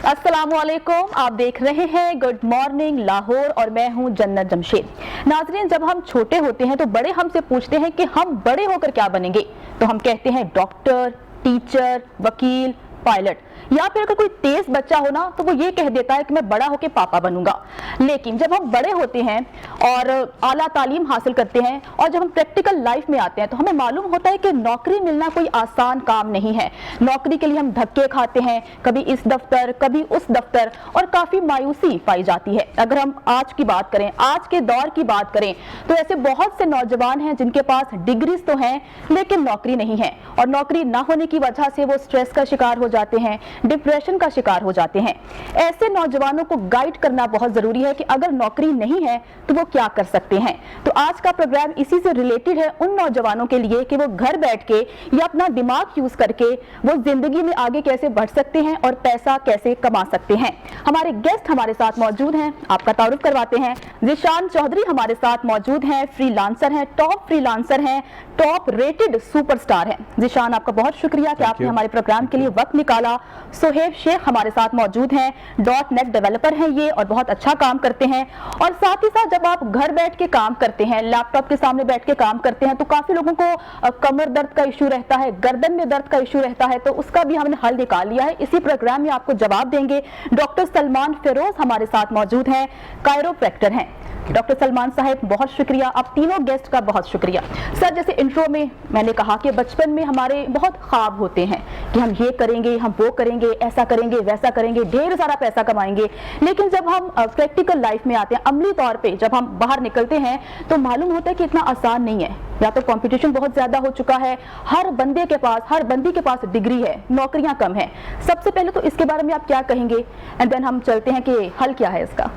अस्सलामुअलैकुम, आप देख रहे हैं गुड मॉर्निंग लाहौर और मैं हूं जन्नत जमशेद। नाज़रीन, जब हम छोटे होते हैं तो बड़े हमसे पूछते हैं कि हम बड़े होकर क्या बनेंगे, तो हम कहते हैं डॉक्टर, टीचर, वकील, पायलट, या फिर अगर कोई तेज बच्चा हो ना तो वो ये कह देता है कि मैं बड़ा होकर पापा बनूंगा। लेकिन जब हम बड़े होते हैं और आला तालीम हासिल करते हैं और जब हम प्रैक्टिकल लाइफ में आते हैं तो हमें मालूम होता है कि नौकरी मिलना कोई आसान काम नहीं है। नौकरी के लिए हम धक्के खाते हैं, कभी इस दफ्तर कभी उस दफ्तर, और काफी मायूसी पाई जाती है। अगर हम आज की बात करें, आज के दौर की बात करें, तो ऐसे बहुत से नौजवान हैं जिनके पास डिग्रीज तो हैं लेकिन नौकरी नहीं है, और नौकरी ना होने की वजह से वो स्ट्रेस का शिकार हो जाते हैं, डिप्रेशन का शिकार हो जाते हैं। ऐसे नौजवानों को गाइड करना बहुत जरूरी है कि अगर नौकरी नहीं है तो वो क्या कर सकते हैं। तो आज का प्रोग्राम इसी से रिलेटेड है, उन नौजवानों के लिए कि वो घर बैठ के या अपना दिमाग यूज करके वो जिंदगी में आगे कैसे बढ़ सकते हैं और पैसा कैसे कमा सकते हैं। हमारे गेस्ट हमारे साथ मौजूद हैं, आपका तारुफ करवाते हैं। ज़ीशान चौधरी हमारे साथ मौजूद हैं, फ्रीलांसर हैं, टॉप फ्रीलांसर हैं, टॉप रेटेड सुपरस्टार हैं। ज़ीशान, आपका बहुत शुक्रिया कि आपने हमारे प्रोग्राम के लिए वक्त निकाला। सोहेब शेख हमारे साथ मौजूद हैं, .NET डेवलपर हैं ये, और बहुत अच्छा काम करते हैं। और साथ ही साथ जब आप घर बैठ के काम करते हैं, लैपटॉप के सामने बैठ के काम करते हैं, तो काफी लोगों को कमर दर्द का इशू रहता है, गर्दन में दर्द का इशू रहता है, तो उसका भी हमने हल निकाल लिया है। इसी प्रोग्राम में आपको जवाब देंगे। डॉक्टर सलमान फेरोज हमारे साथ मौजूद हैं, कायरोप्रैक्टर हैं। डॉक्टर सलमान साहब, बहुत शुक्रिया। आप तीनों गेस्ट का बहुत शुक्रिया। सर, जैसे इंट्रो में मैंने कहा कि बचपन में हमारे बहुत ख्वाब होते हैं कि हम ये करेंगे, हम वो करेंगे, ऐसा करेंगे, वैसा करेंगे, ढेर सारा पैसा कमाएंगे। लेकिन जब हम प्रैक्टिकल लाइफ में आते हैं, अमली तौर पे जब हम बाहर निकलते हैं, तो मालूम होता है कि इतना आसान नहीं है। या तो कंपटीशन बहुत ज्यादा हो चुका है, हर बंदे के पास, हर बंदी के पास डिग्री है, नौकरियां कम है। सबसे पहले तो इसके बारे में आप क्या कहेंगे, एंड देन हम चलते हैं कि हल क्या है इसका।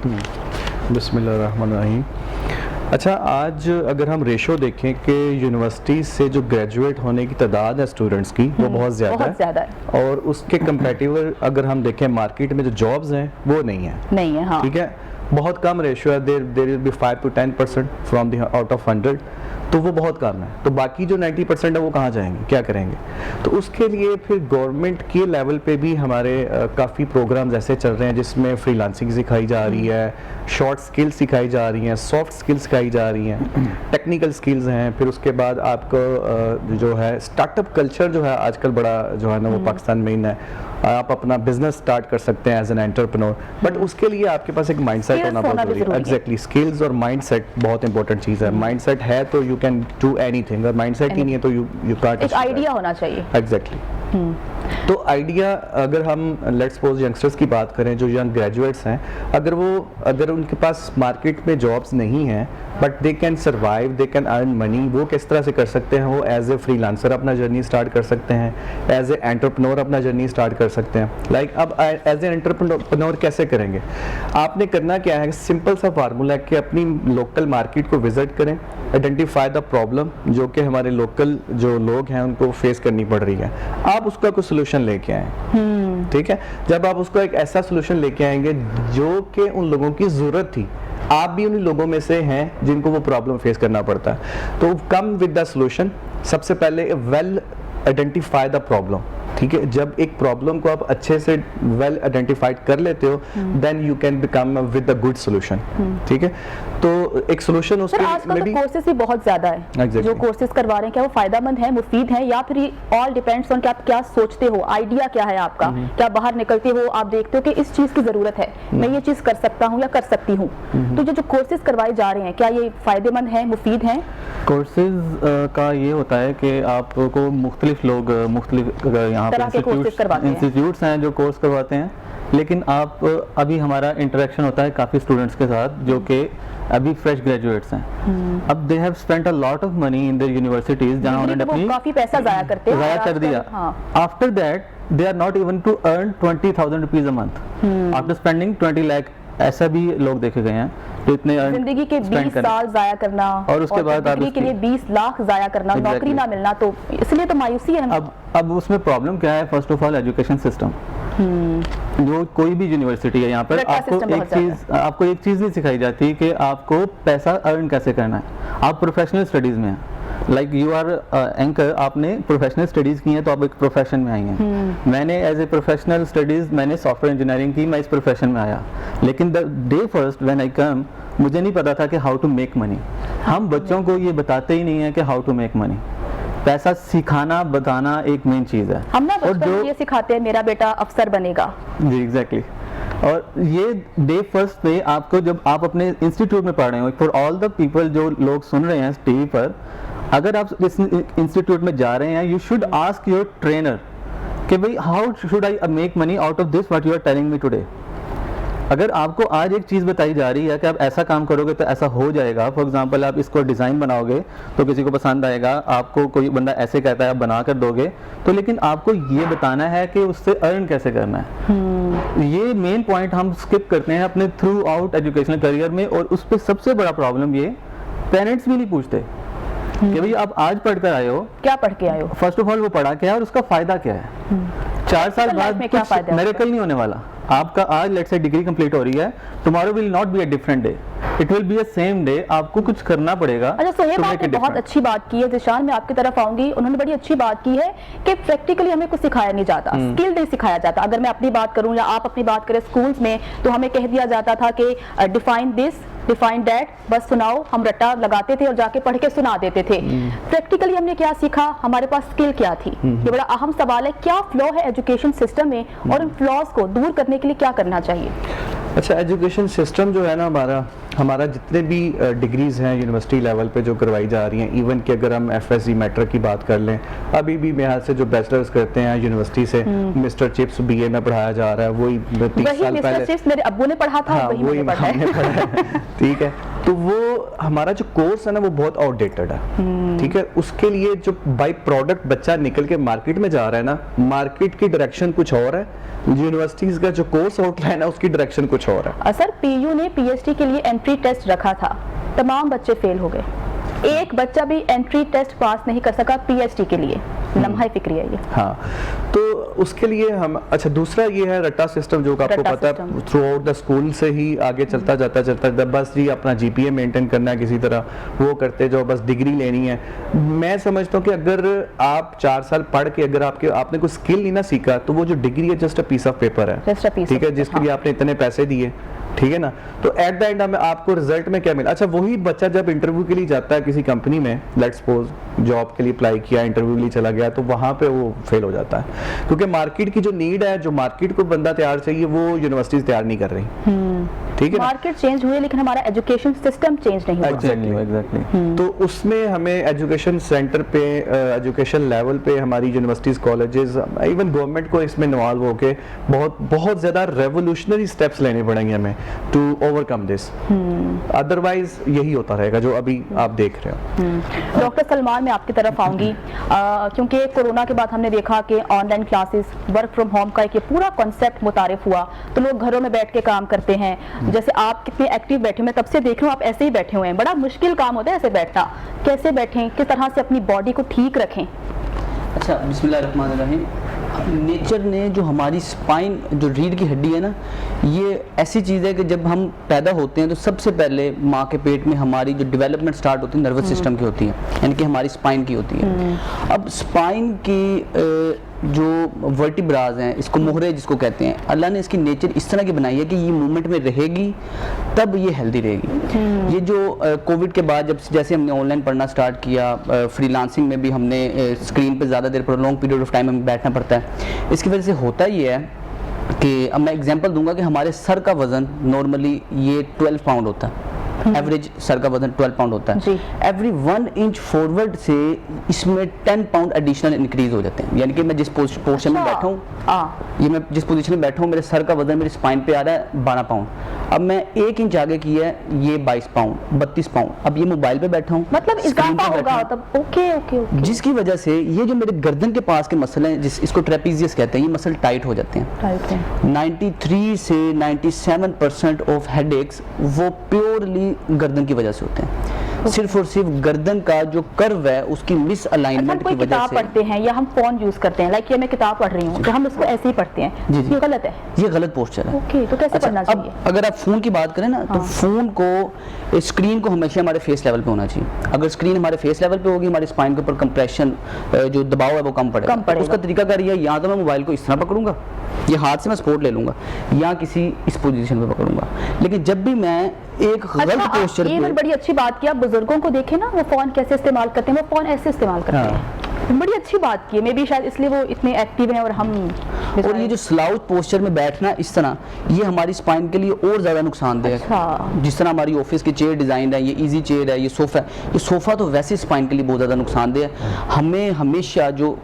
बिस्मिल्लाहिर्रहमानिर्रहीम। अच्छा, आज अगर हम रेशो देखें कि यूनिवर्सिटी से जो ग्रेजुएट होने की तादाद है स्टूडेंट्स की, वो बहुत ज़्यादा है, और उसके कंपैरेटिव अगर हम देखें मार्केट में जो जॉब्स हैं वो नहीं है। हाँ। ठीक है, बहुत कम रेशो है, there will be 5 to 10% from the out of 100, तो वो बहुत कम है। तो बाकी जो 90% है वो कहाँ जाएंगे, क्या करेंगे? तो उसके लिए फिर गवर्नमेंट के लेवल पे भी हमारे काफ़ी प्रोग्राम्स ऐसे चल रहे हैं जिसमें फ्रीलांसिंग सिखाई जा रही है, शॉर्ट स्किल्स सिखाई जा रही हैं, सॉफ्ट स्किल्स सिखाई जा रही हैं, टेक्निकल स्किल्स हैं। फिर उसके बाद आपको जो है स्टार्टअप कल्चर जो है आजकल बड़ा जो है ना वो पाकिस्तान में इन है, आप अपना बिजनेस स्टार्ट कर सकते हैं एज एन एंटरप्रेन्योर, बट उसके लिए आपके पास एक माइंडसेट होना बहुत जरूरी है। एग्जैक्टली, स्किल्स और माइंडसेट बहुत इंपॉर्टेंट चीज़ है। माइंडसेट है तो यू कैन डू एनीथिंग, और माइंडसेट ही नहीं है तो यू कांट। एक आइडिया होना चाहिए। एग्जैक्टली। तो आइडिया, अगर हम लेट्स सपोज यंगस्टर्स की बात करें जो यंग ग्रेजुएट्स हैं, अगर उनके पास मार्केट में जॉब्स नहीं हैं but they can survive, they can earn money, वो किस तरह से कर सकते हैं? वो एज ए फ्रीलांसर अपना जर्नी स्टार्ट कर सकते हैं, एज ए एंटरप्रेन्योर अपना जर्नी स्टार्ट कर सकते हैं। लाइक अब एज ए एंटरप्रेन्योर कैसे करेंगे? आपने करना क्या है, सिंपल सा फार्मूला है कि अपनी लोकल मार्केट को विजिट करें, आइडेंटिफाई द प्रॉब्लम जो कि हमारे लोकल जो लोग हैं उनको फेस करनी पड़ रही है, आप उसका कोई सोल्यूशन लेके आए। ठीक है, जब आप उसको एक ऐसा सोल्यूशन लेके आएंगे जो कि उन लोगों की जरूरत थी, आप भी उन लोगों में से हैं जिनको वो प्रॉब्लम फेस करना पड़ता है, तो कम विद द सोल्यूशन। सबसे पहले वेल आइडेंटिफाई द प्रॉब्लम। ठीक है, जब एक प्रॉब्लम को आप अच्छे से वेल आइडेंटिफाइड कर लेते हो, then you can become with a good solution. ठीक है, तो एक सोल्यूशन उसके आजकल तो कोर्सेज भी बहुत ज्यादा है। Exactly. जो कोर्सेज करवा रहे हैं, क्या वो फायदेमंद है, मुफीद है, या फिर ऑल डिपेंड्स ऑन कि आप क्या सोचते हो, आइडिया क्या है आपका, क्या बाहर निकलते हो आप देखते हो कि इस चीज की जरूरत है, मैं ये चीज कर सकता हूँ या कर सकती हूँ। तो जो कोर्सेज करवाए जा रहे हैं, क्या ये फायदेमंद है, मुफीद है? कोर्सेज का ये होता है कि आपको मुख्तलिफ लोग मुख्तलिफ यहाँ पे इंस्टीट्यूट्स हैं जो कोर्स करवाते हैं, लेकिन आप अभी हमारा इंटरेक्शन होता है काफ़ी स्टूडेंट्स के साथ जो कि अभी फ्रेश ग्रेजुएट्स हैं। अब they have spent a lot of money in their universities, जहां उन्होंने अपनी काफ़ी पैसा ज़ाया कर दिया। After that they are not even to earn 20,000 rupees a month after spending 20 lakh. ऐसा भी लोग देखे गए हैं तो इतने जिंदगी के 20 साल जाया करना और उसके बाद डिग्री के लिए 20 लाख जाया करना, नौकरी ना मिलना, तो इसलिए तो मायूसी है। अब उसमें प्रॉब्लम क्या है? First of all education system. जो कोई भी यूनिवर्सिटी है यहाँ पर आपको एक चीज नहीं सिखाई जाती कि आपको पैसा अर्न कैसे करना है। आप प्रोफेशनल स्टडीज में हैं, लाइक यू आर एंकर, आपने प्रोफेशनल स्टडीज़ की हैं तो आप एक प्रोफेशन में आई हैं। मैंने एज ए प्रोफेशनल स्टडीज़ मैंने सॉफ्टवेयर इंजीनियरिंग की, मैं इस प्रोफेशन में आया, लेकिन the day first when I come मुझे नहीं पता था कि हाउ टू मेक मनी। हम बच्चों को ये बताते ही नहीं है कि हाउ टू मेक मनी। पैसा सिखाना बताना एक मेन चीज़ है। हम ना बचपन में ये सिखाते हैं मेरा बेटा अफसर बनेगा। जी एग्जैक्टली। और ये डे फर्स्ट पे आपको, जब आप अपने इंस्टीट्यूट में पढ़ रहे हो, फॉर ऑल द पीपल जो लोग सुन रहे हैं टीवी पर, अगर आप इस इंस्टीट्यूट में जा रहे हैं, you should ask your trainer कि भाई how should I make money out of this what you are telling me today. अगर आपको आज एक चीज़ बताई जा रही है कि आप ऐसा काम करोगे तो ऐसा हो जाएगा, फॉर एग्जांपल आप इसको डिज़ाइन बनाओगे तो किसी को पसंद आएगा, आपको कोई बंदा ऐसे कहता है आप बना कर दोगे, तो लेकिन आपको ये बताना है कि उससे अर्न कैसे करना है। ये मेन पॉइंट हम स्किप करते हैं अपने थ्रू आउट एजुकेशनल करियर में, और उस पर सबसे बड़ा प्रॉब्लम ये पेरेंट्स भी नहीं पूछते कि भाई आप आज पढ़ कर आए हो, क्या पढ़ के आए हो, फर्स्ट ऑफ ऑल वो पढ़ा क्या है और उसका फायदा क्या है। 4 साल बाद में क्या फायदा, मिरेकल नहीं होने वाला। आपका आज लेट्स से डिग्री कंप्लीट हो रही है, tomorrow will not be a different day, it will be a same day. आपको कुछ करना पड़ेगा। अच्छा सोहेब, आपने बहुत अच्छी बात की है। जिशान, मैं आपकी तरफ आऊंगी। उन्होंने बड़ी अच्छी बात की है कि प्रैक्टिकली हमें कुछ सिखाया नहीं जाता, स्किल नहीं सिखाया जाता। अगर मैं अपनी बात करूं या आप अपनी बात करें, स्कूल्स में तो हमें कह दिया जाता था कि डिफाइन दिस, डिफाइन दैट, बस सुनाओ। हम रट्टा लगाते थे और जाके पढ़ के सुना देते थे। प्रैक्टिकली हमने क्या सीखा, हमारे पास स्किल क्या थी? ये बड़ा अहम सवाल है। क्या फ्लॉ है एजुकेशन सिस्टम में और उन फ्लॉज को दूर करने के लिए क्या करना चाहिए? अच्छा, एजुकेशन सिस्टम जो है ना हमारा जितने भी डिग्रीज हैं यूनिवर्सिटी लेवल पे जो करवाई जा रही हैं, इवन कि अगर हम एफएससी मैट्रिक की बात कर लें, अभी भी मेरे से जो बैचलर्स करते हैं यूनिवर्सिटी से, मिस्टर चिप्स बीए में पढ़ाया जा रहा है, वही 30 साल पहले चिप्स मेरे अब्बू ने पढ़ा था, वही हमने पढ़ा है। ठीक है, तो वो हमारा जो कोर्स है ना वो बहुत आउटडेटेड है। ठीक है, उसके लिए जो बाई प्रोडक्ट बच्चा निकल के मार्केट में जा रहा है ना, मार्केट की डायरेक्शन कुछ और है, यूनिवर्सिटीज का जो कोर्स आउटलाइन है उसकी डायरेक्शन कुछ और है। सर, पीयू ने पीएचडी के लिए एंट्री टेस्ट रखा था, तमाम बच्चे फेल हो गए। एक बच्चा भी एंट्री टेस्ट पास नहीं कर सका पीएचडी के लिए। लम्हा फिक्री है ये। हाँ, तो उसके लिए हम, अच्छा दूसरा ये है रट्टा सिस्टम, जो आपको पता है थ्रू आउट द स्कूल से ही आगे चलता जाता बस जी अपना जीपीए मेंटेन करना है, किसी तरह वो करते जाओ, बस डिग्री लेनी है। मैं समझता हूँ कि अगर आप 4 साल पढ़ के अगर आपने कोई स्किल नहीं ना सीखा, तो वो जो डिग्री है just a piece of paper है। ठीक है, जिसके लिए आपने इतने पैसे दिए, ठीक है ना, तो एट द एंड आपको रिजल्ट में क्या मिला? अच्छा, वही बच्चा जब इंटरव्यू के लिए जाता है किसी कंपनी में, लेट्स सपोज जॉब के लिए अप्लाई किया, इंटरव्यू के लिए चला गया, तो वहां पे वो फेल हो जाता है, क्योंकि मार्केट की जो नीड है, जो मार्केट को बंदा तैयार चाहिए, वो यूनिवर्सिटीज तैयार नहीं कर रही। ठीक है, मार्केट चेंज हुई लेकिन हमारा एजुकेशन सिस्टम चेंज नहीं हुआ। एग्जैक्टली। तो उसमें हमें एजुकेशन सेंटर पे, एजुकेशन लेवल पे हमारी यूनिवर्सिटीज, कॉलेजेस, इवन गवर्नमेंट को इसमें इन्वॉल्व होके बहुत ज्यादा रेवोल्यूशनरी स्टेप्स लेने पड़ेंगे हमें टू ओवरकम दिस। अदरवाइज यही होता रहेगा जो अभी आप देख रहे हो। डॉक्टर सलमान, मैं आपकी तरफ आऊंगी, क्योंकि कोरोना के बाद हमने देखा कि online classes, work from home का एक पूरा कॉन्सेप्ट मुतारिफ हुआ, तो लोग घरों में बैठ के काम करते हैं। जैसे आप कितने एक्टिव बैठे, मैं तब से देख रही हूँ आप ऐसे ही बैठे हुए हैं। बड़ा मुश्किल काम होता है ऐसे बैठना। कैसे बैठें, किस तरह से अपनी बॉडी को ठीक रखें? अच्छा, बिस्मिल्लाहिर्रहमानिर्रहीम। नेचर ने जो हमारी स्पाइन, जो रीढ़ की हड्डी है ना, ये ऐसी चीज़ है कि जब हम पैदा होते हैं तो सबसे पहले माँ के पेट में हमारी जो डेवलपमेंट स्टार्ट होती है नर्वस सिस्टम की होती है, यानी कि हमारी स्पाइन की होती है। अब स्पाइन की जो वर्टिब्राज हैं, इसको मोहरे जिसको कहते हैं, अल्लाह ने इसकी नेचर इस तरह की बनाई है कि ये मूवमेंट में रहेगी तब ये हेल्दी रहेगी। ये जो कोविड के बाद जब जैसे हमने ऑनलाइन पढ़ना स्टार्ट किया, फ्रीलांसिंग में भी हमने स्क्रीन पे ज़्यादा देर पर लॉन्ग पीरियड ऑफ टाइम हमें बैठना पड़ता है। इसकी वजह से होता ये है कि अब मैं एग्जांपल दूंगा कि हमारे सर का वज़न नॉर्मली ये 12 पाउंड होता है, एवरेज सर का वजन 12 पाउंड होता है। एवरी 1 इंच फॉरवर्ड से इसमें 10 पाउंड एडिशनल इंक्रीज हो जाते हैं। यानी कि मैं जिस पोजीशन में बैठा हूँ, ये मैं जिस पोजीशन में बैठा हूँ, मेरे सर का वजन मेरी स्पाइन पे आ रहा है 12 पाउंड। अब मैं 1 इंच आगे किया है, ये 22 पाउंड, 32 पाउंड। अब ये मोबाइल पे बैठा हूँ, मतलब इजाफा होगा तब। ओके। जिसकी वजह से ये जो मेरे गर्दन के पास के मसल हैं, इसको ट्रेपीजियस कहते हैं, ये मसल टाइट हो जाते हैं। 93 से 97% ऑफ हेडेक्स वो प्योरली गर्दन की वजह से होते हैं। सिर्फ और सिर्फ गर्दन का जो कर्व है उसकी मिस अलाइनमेंट की वजह किताब से। पढ़ते हैं या हम फोन यूज करते हैं, लाइक ये मैं किताब पढ़ रही हूँ तो हम इसको ऐसे ही पढ़ते हैं, जी, जी। ये गलत है। ये गलत पोस्चर है। ओके, तो कैसे पढ़ना अच्छा, चाहिए? अब अगर आप फोन की बात करें ना, तो फोन को, स्क्रीन को हमेशा हमारे फेस लेवल पे होना चाहिए। अगर स्क्रीन हमारे फेस लेवल पे होगी, हमारे स्पाइन के ऊपर कंप्रेशन, जो दबाव है वो कम पड़ेगा। उसका तरीका क्या है, या तो मैं मोबाइल को इस तरह पकड़ूंगा, ये हाथ से मैं सपोर्ट ले लूंगा, या किसी इस पोजीशन पे पकड़ूंगा। लेकिन जब भी मैं एक गलत पोस्चर ये बड़ी अच्छी बात की, आप बुजुर्गों को देखें ना, वो फोन कैसे इस्तेमाल करते हैं, वो फोन ऐसे इस्तेमाल करते हैं, बड़ी अच्छी बात की है। मे बी शायद इसलिए वो इतने एक्टिव हैं और हम। और ये जो स्लाउच पोस्चर में बैठना इस तरह, ये हमारी स्पाइन के लिए और ज़्यादा नुकसानदेह है। जिस तरह हमारी ऑफिस की चेयर डिज़ाइन है, ये इजी चेयर है, ये सोफ़ा तो वैसे स्पाइन के लिए बहुत ज़्यादा नुकसानदेह है। हमें हमेशा जो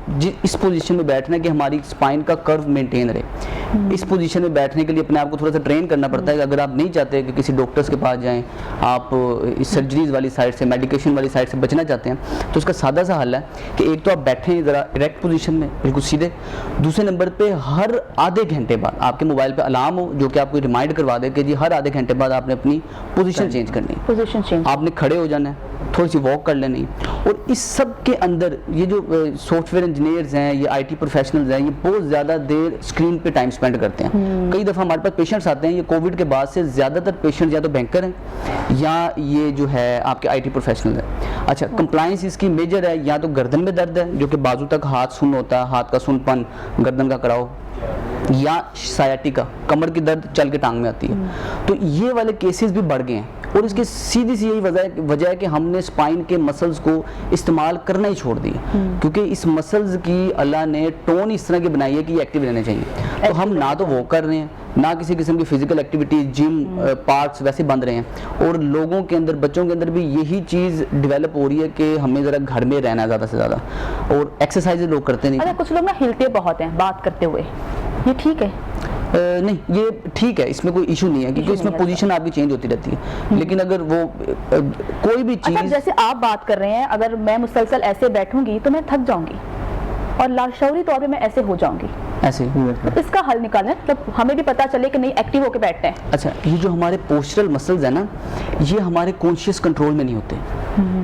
इस पोजीशन में बैठना है कि हमारी स्पाइन का कर्व मेंटेन रहे। इस पोजीशन में बैठने के लिए अपने आप को थोड़ा सा ट्रेन करना पड़ता है। अगर आप नहीं चाहते कि किसी डॉक्टर्स के पास जाएं, आप इस सर्जरीज वाली साइड से, मेडिकेशन वाली साइड से बचना चाहते हैं, तो उसका सादा सा हल है कि एक तो आप बैठें ज़रा इरेक्ट पोजीशन में, बिल्कुल सीधे। दूसरे नंबर पे हर आधे घंटे बाद आपके मोबाइल पे अलार्म हो जो कि आपको रिमाइंड करवा दे कि जी हर आधे घंटे बाद आपने अपनी पोजीशन चेंज करनी है, पोजीशन चेंज, आपने खड़े हो जाना है, थोड़ी सी वॉक कर लेनी। और इस सब के अंदर ये जो सॉफ्टवेयर इंजीनियर्स हैं, ये आईटी प्रोफेशनल्स हैं, ये बहुत ज़्यादा देर स्क्रीन पे टाइम स्पेंड करते हैं। कई दफ़ा हमारे पास पेशेंट्स आते हैं, ये कोविड के बाद से ज़्यादातर पेशेंट या तो बैंकर हैं या ये जो है आपके आईटी प्रोफेशनल हैं। अच्छा, कंप्लाइंस इसकी मेजर है, या तो गर्दन में दर्द है जो कि बाजू तक हाथ सुन्न होता है, हाथ का सुन्नपन, गर्दन का कड़ाव, या सायाटिका, कमर की दर्द चल के टांग में आती है। तो ये वाले केसेस भी बढ़ गए हैं, और इसकी सीधी सी यही वजह है कि हमने स्पाइन के मसल्स को इस्तेमाल करना ही छोड़ दिया, क्योंकि इस मसल्स की अल्लाह ने टोन इस तरह की बनाई है कि ये एक्टिव रहने चाहिए। तो हम ना तो वो कर रहे हैं, ना किसी किस्म की फिजिकल एक्टिविटी, जिम, पार्क्स वैसे बंद रहे हैं, और लोगों के अंदर, बच्चों के अंदर भी यही चीज़ डेवलप हो रही है कि हमें ज़रा घर में रहना ज़्यादा से ज़्यादा, और एक्सरसाइज लोग करते नहीं। अच्छा, कुछ लोग ना हिलते बहुत हैं बात करते हुए, ये ठीक है? नहीं, ये ठीक है, इसमें कोई इशू नहीं है, क्योंकि इसमें पोजीशन आपकी चेंज होती रहती है। लेकिन अगर वो कोई भी चीज़, अच्छा, जैसे आप बात कर रहे हैं, अगर मैं मुसलसल ऐसे बैठूंगी तो मैं थक जाऊंगी और लाशौरी तौर पे मैं ऐसे हो जाऊंगी, ऐसे तो इसका हल निकालना, मतलब हमें भी पता चले कि नहीं एक्टिव होकर बैठते हैं। अच्छा, ये जो हमारे पोस्चरल मसल्स है ना, ये हमारे कॉन्शियस कंट्रोल में नहीं होते।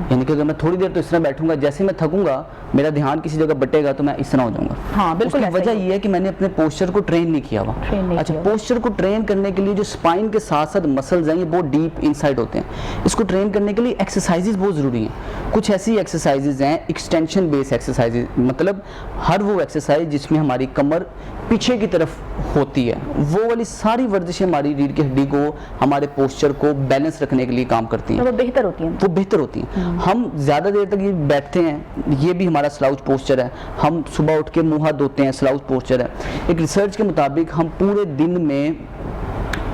यानी कि अगर मैं थोड़ी देर तो इस तरह बैठूंगा, जैसे मैं थकूंगा, मेरा ध्यान किसी जगह बटेगा तो मैं इस तरह हो जाऊंगा। हाँ, बिल्कुल। उसकी वजह ये है कि मैंने अपने पोस्चर को ट्रेन नहीं किया हुआ। अच्छा, पोस्चर को ट्रेन करने के लिए जो स्पाइन के साथ साथ मसल्स हैं, ये बहुत डीप इनसाइड होते हैं। इसको ट्रेन करने के लिए एक्सरसाइजेज बहुत ज़रूरी हैं। कुछ ऐसी एक्सरसाइजेज हैं, एक्सटेंशन बेस्ड एक्सरसाइजेज, मतलब हर वो एक्सरसाइज जिसमें हमारी कमर पीछे की तरफ होती है, वो वाली सारी वर्जिशें हमारी रीढ़ की हड्डी को, हमारे पोस्चर को बैलेंस रखने के लिए काम करती हैं। वो बेहतर होती हैं। वो बेहतर होती हैं। हम ज़्यादा देर तक ये बैठते हैं, ये भी हमारा स्लाउच पोस्चर है। हम सुबह उठ के मुँह हाथ धोते हैं, स्लाउच पोस्चर है। एक रिसर्च के मुताबिक हम पूरे दिन में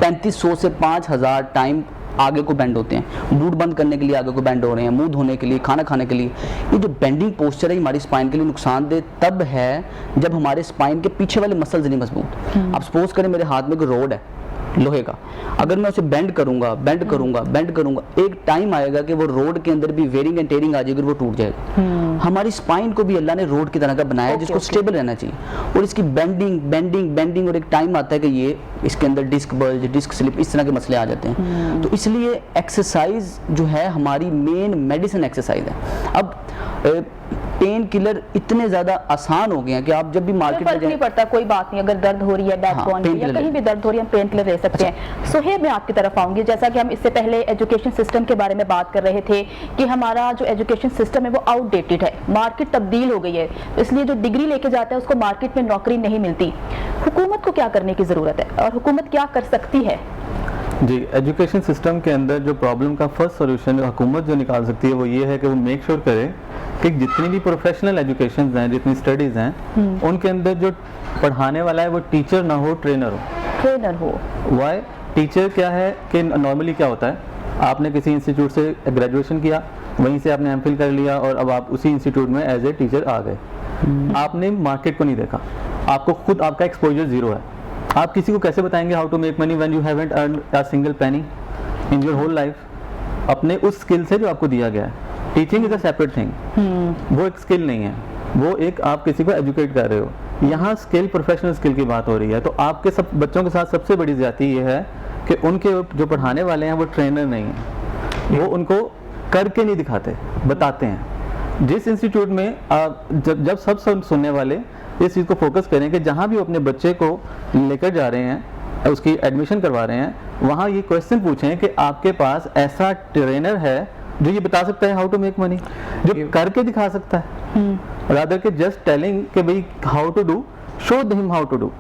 3500 से 5000 टाइम आगे को बेंड होते हैं। मूड बंद करने के लिए आगे को बेंड हो रहे हैं, मुंह धोने के लिए, खाना खाने के लिए। ये जो बेंडिंग पोस्चर है हमारी स्पाइन के लिए नुकसानदेह तब है जब हमारे स्पाइन के पीछे वाले मसल्स नहीं मजबूत। आप सपोज करें मेरे हाथ में कोई रोड है लोहे का, अगर मैं उसे बेंड करूंगा, एक टाइम आएगा कि वो रोड के अंदर भी वेरिंग एंड टेयरिंग आ जाएगी और वो टूट जाएगा। हमारी स्पाइन को भी अल्लाह ने रोड की तरह का बनाया है, जिसको स्टेबल रहना चाहिए, और इसकी बेंडिंग और एक टाइम आता है कि ये इसके अंदर डिस्क बल्ज, डिस्क स्लिप, इस तरह के मसले आ जाते हैं। तो इसलिए एक्सरसाइज जो है हमारी मेन मेडिसिन एक्सरसाइज है। अब पेन किलर इतने ज्यादा आसान हो गए हैं कि आप जब भी मार्केट में नहीं पड़ता, कोई बात नहीं, अगर दर्द हो रही है बैक बोन में या कहीं भी दर्द हो रही है, हम पेन किलर ले सकते हैं। सोहेब, मैं आपकी तरफ आऊंगी। जैसा कि हम इससे पहले एजुकेशन सिस्टम के बारे में बात कर रहे थे कि हमारा जो एजुकेशन सिस्टम है वो आउटडेटेड है, मार्केट तब्दील हो गई है, इसलिए जो डिग्री लेके जाता है उसको मार्केट में नौकरी नहीं मिलती। हुकूमत को क्या करने की जरूरत है और हुकूमत क्या कर सकती है? जी, एजुकेशन सिस्टम के अंदर जो प्रॉब्लम का फर्स्ट सॉल्यूशन हुकूमत जो निकाल सकती है वो ये है कि वो मेक श्योर करे कि जितनी भी प्रोफेशनल एजुकेशन हैं, जितनी स्टडीज़ हैं, उनके अंदर जो पढ़ाने वाला है वो टीचर ना हो, ट्रेनर हो। वाई? टीचर क्या है कि नॉर्मली क्या होता है, आपने किसी इंस्टीट्यूट से ग्रेजुएशन किया, वहीं से आपने एमफिल कर लिया और अब आप उसी इंस्टीट्यूट में एज ए टीचर आ गए। आपने मार्केट को नहीं देखा, आपको खुद आपका एक्सपोजर ज़ीरो है। आप किसी को कैसे बताएंगे how to make money when you haven't earned a single penny in your whole life, अपने उस स्किल से जो आपको दिया गया है। Teaching is a separate thing, वो एक स्किल नहीं है, वो एक आप किसी को एजुकेट कर रहे हो। यहाँ स्किल, प्रोफेशनल स्किल की बात हो रही है। तो आपके सब बच्चों के साथ सबसे बड़ी ज्यादती ये है कि उनके जो पढ़ाने वाले हैं वो ट्रेनर नहीं है, वो उनको करके नहीं दिखाते, बताते हैं। जिस इंस्टीट्यूट में जब सब सुनने वाले इस चीज़ को फोकस करें कि जहाँ भी वो अपने बच्चे को लेकर जा रहे हैं, उसकी एडमिशन करवा रहे हैं, वहाँ ये क्वेश्चन पूछें कि आपके पास ऐसा ट्रेनर है जो ये बता सकता है हाउ टू मेक मनी, जो करके दिखा सकता है, रादर के जस्ट टेलिंग कि भाई how to do, show him how to do.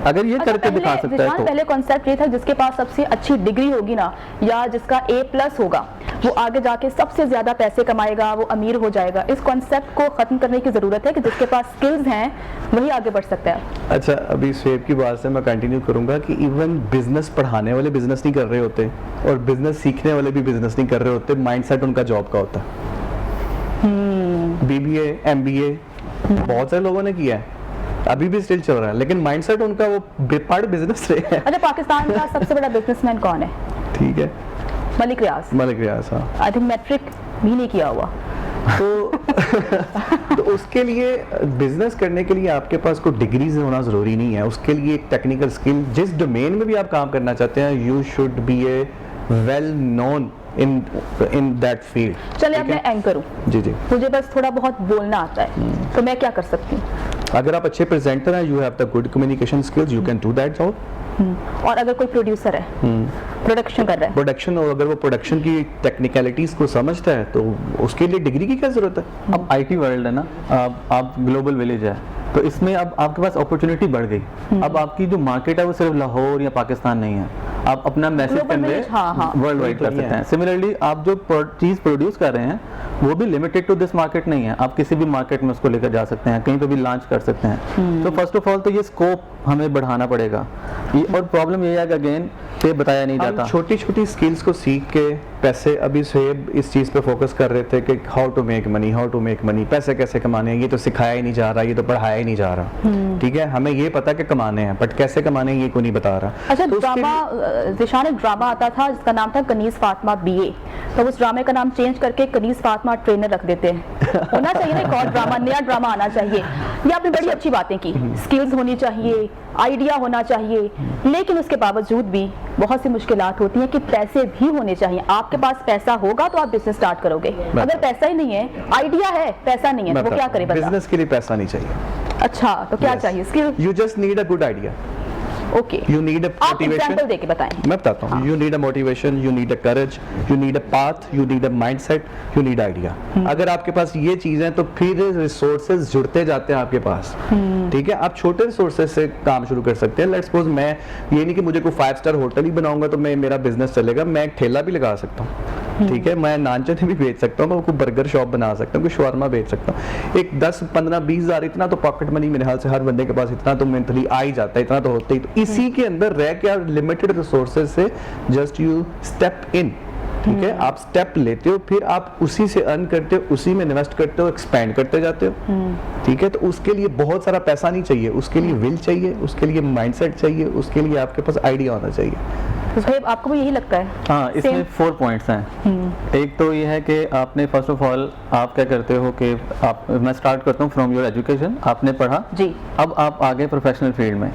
अगर ये करके दिखा सकता है तो पहले कॉन्सेप्ट ये था जिसके पास सबसे अच्छी डिग्री होगी ना, या जिसका A+ होगा, वो आगे जाके सबसे ज्यादा पैसे कमाएगा, वो अमीर हो जाएगा। इस कॉन्सेप्ट को खत्म करने की जरूरत है कि जिसके पास स्किल्स हैं वही आगे बढ़ सकता है। अच्छा, अभी स्वेब की बात से मैं कंटिन्यू करूंगा कि इवन बिजनेस पढ़ाने वाले बिजनेस नहीं कर रहे होते और बिजनेस सीखने वाले भी बिजनेस नहीं कर रहे होते, माइंडसेट उनका जॉब का होता है। BBA MBA बहुत सारे लोगों ने किया है, अभी भी स्टिल चल रहा है, लेकिन माइंडसेट उनका वो पार्ट बिजनेस रहे हैं। अच्छा, पाकिस्तान का सबसे बड़ा बिजनेसमैन कौन है? ठीक है, मलिक रियाज। मलिक रियाज, हाँ। आई थिंक मैट्रिक भी नहीं किया हुआ। तो उसके लिए बिजनेस करने के लिए आपके पास कोई डिग्रीज होना जरूरी नहीं है, उसके लिए एक टेक्निकल स्किल, जिस डोमेन में भी आप काम करना चाहते हैं, you should be A well known in that field. चलिए, अब मैं एंकर हूँ, जी जी, मुझे बस थोड़ा बहुत बोलना आता है, तो मैं क्या कर सकती हूँ? अगर आप अच्छे प्रेजेंटर हैं, you have the good communication skills, you can do that job. और अगर कोई प्रोड्यूसर है, प्रोडक्शन कर रहा है, प्रोडक्शन, और अगर वो प्रोडक्शन की टेक्निकलिटीज को समझता है तो उसके लिए डिग्री की क्या जरूरत है? अब IT वर्ल्ड है ना, आप ग्लोबल विलेज है, तो इसमें अब आपके पास अपॉर्चुनिटी बढ़ गई। अब आपकी जो मार्केट है वो सिर्फ लाहौर या पाकिस्तान नहीं है, आप अपना मैसेज कन्वे वर्ल्ड वाइड कर सकते हैं। सिमिलरली आप जो चीज़ प्रोड्यूस कर रहे हैं वो भी लिमिटेड टू दिस मार्केट नहीं है, आप किसी भी मार्केट में उसको लेकर जा सकते हैं, कहीं पे भी लॉन्च कर सकते हैं। तो फर्स्ट ऑफ ऑल तो ये स्कोप हमें बढ़ाना पड़ेगा। और प्रॉब्लम ये है कि अगेन ये बताया नहीं जाता। छोटी छोटी स्किल्स को सीख के पैसे, अभी स्वेब इस चीज़ पे फोकस कर रहे थे कि how to make money, how to make money, पैसे कैसे कमाने हैं, ये तो सिखाया ही नहीं जा रहा, ये तो पढ़ाया ही नहीं जा रहा। ठीक है, हमें ये पता कि कमाने हैं, बट कैसे कमाने हैं ये कोई नहीं बता रहा। अच्छा, ड्रामा, ज़िशान, एक ड्रामा आता था जिसका नाम था कनीज़ फातिमा BA, तो उस ड्रामे का नाम चेंज करके कनीज़ फातिमा ट्रेनर रख देते हैं। होना चाहिए ना एक और ड्रामा, नया ड्रामा आना चाहिए। ये आपने बड़ी अच्छी बातें की, स्किल्स होनी चाहिए, आइडिया होना चाहिए, लेकिन उसके बावजूद भी बहुत सी मुश्किलात होती हैं कि पैसे भी होने चाहिए। आपके पास पैसा होगा तो आप बिजनेस स्टार्ट करोगे, अगर पैसा ही नहीं है, आइडिया है, पैसा नहीं है, तो वो क्या करे बंदा? बिजनेस के लिए पैसा नहीं चाहिए। अच्छा, तो क्या चाहिए? Skill. You just need a good idea. Okay, you need a आप एग्जांपल देके बताएं। मैं बताता हूँ। You need a motivation, you need a courage, you need a path, you need a mindset, you need idea. अगर आपके पास ये चीजें, तो फिर रिसोर्सेज जुड़ते जाते हैं आपके पास। ठीक है, आप छोटे रिसोर्सेज से काम शुरू कर सकते हैं। लेट्स सपोज मैं, ये नहीं कि मुझे कोई 5 स्टार होटल ही बनाऊंगा तो मैं, मेरा बिजनेस चलेगा, मैं एक ठेला भी लगा सकता हूँ। ठीक है, मैं नान चने भी बेच सकता हूँ, मैं कोई बर्गर शॉप बना सकता हूँ, कोई शवारमा बेच सकता हूँ। एक 10, 15, 20 हज़ार, इतना तो पॉकेट मनी मेरे ख्याल से हर बंदे के पास इतना तो मंथली आ ही जाता है, इतना तो होता ही। तो इसी के अंदर रह के आप लिमिटेड रिसोर्सेज से जस्ट यू स्टेप इन। ठीक है, आप स्टेप लेते हो, फिर आप उसी से अर्न करते हो, उसी में इन्वेस्ट करते हो, एक्सपेंड करते जाते हो। ठीक है, तो उसके लिए बहुत सारा पैसा नहीं चाहिए, उसके लिए विल चाहिए, उसके लिए माइंडसेट चाहिए, उसके लिए आपके पास आइडिया होना चाहिए। तो भाई आपको भी यही लगता है? हाँ, इसमें 4 पॉइंट्स हैं। एक तो ये है कि आपने फर्स्ट ऑफ ऑल आप क्या करते हो कि आप, मैं स्टार्ट करता हूँ फ्रॉम योर एजुकेशन, आपने पढ़ा जी, अब आप आगे प्रोफेशनल फील्ड में,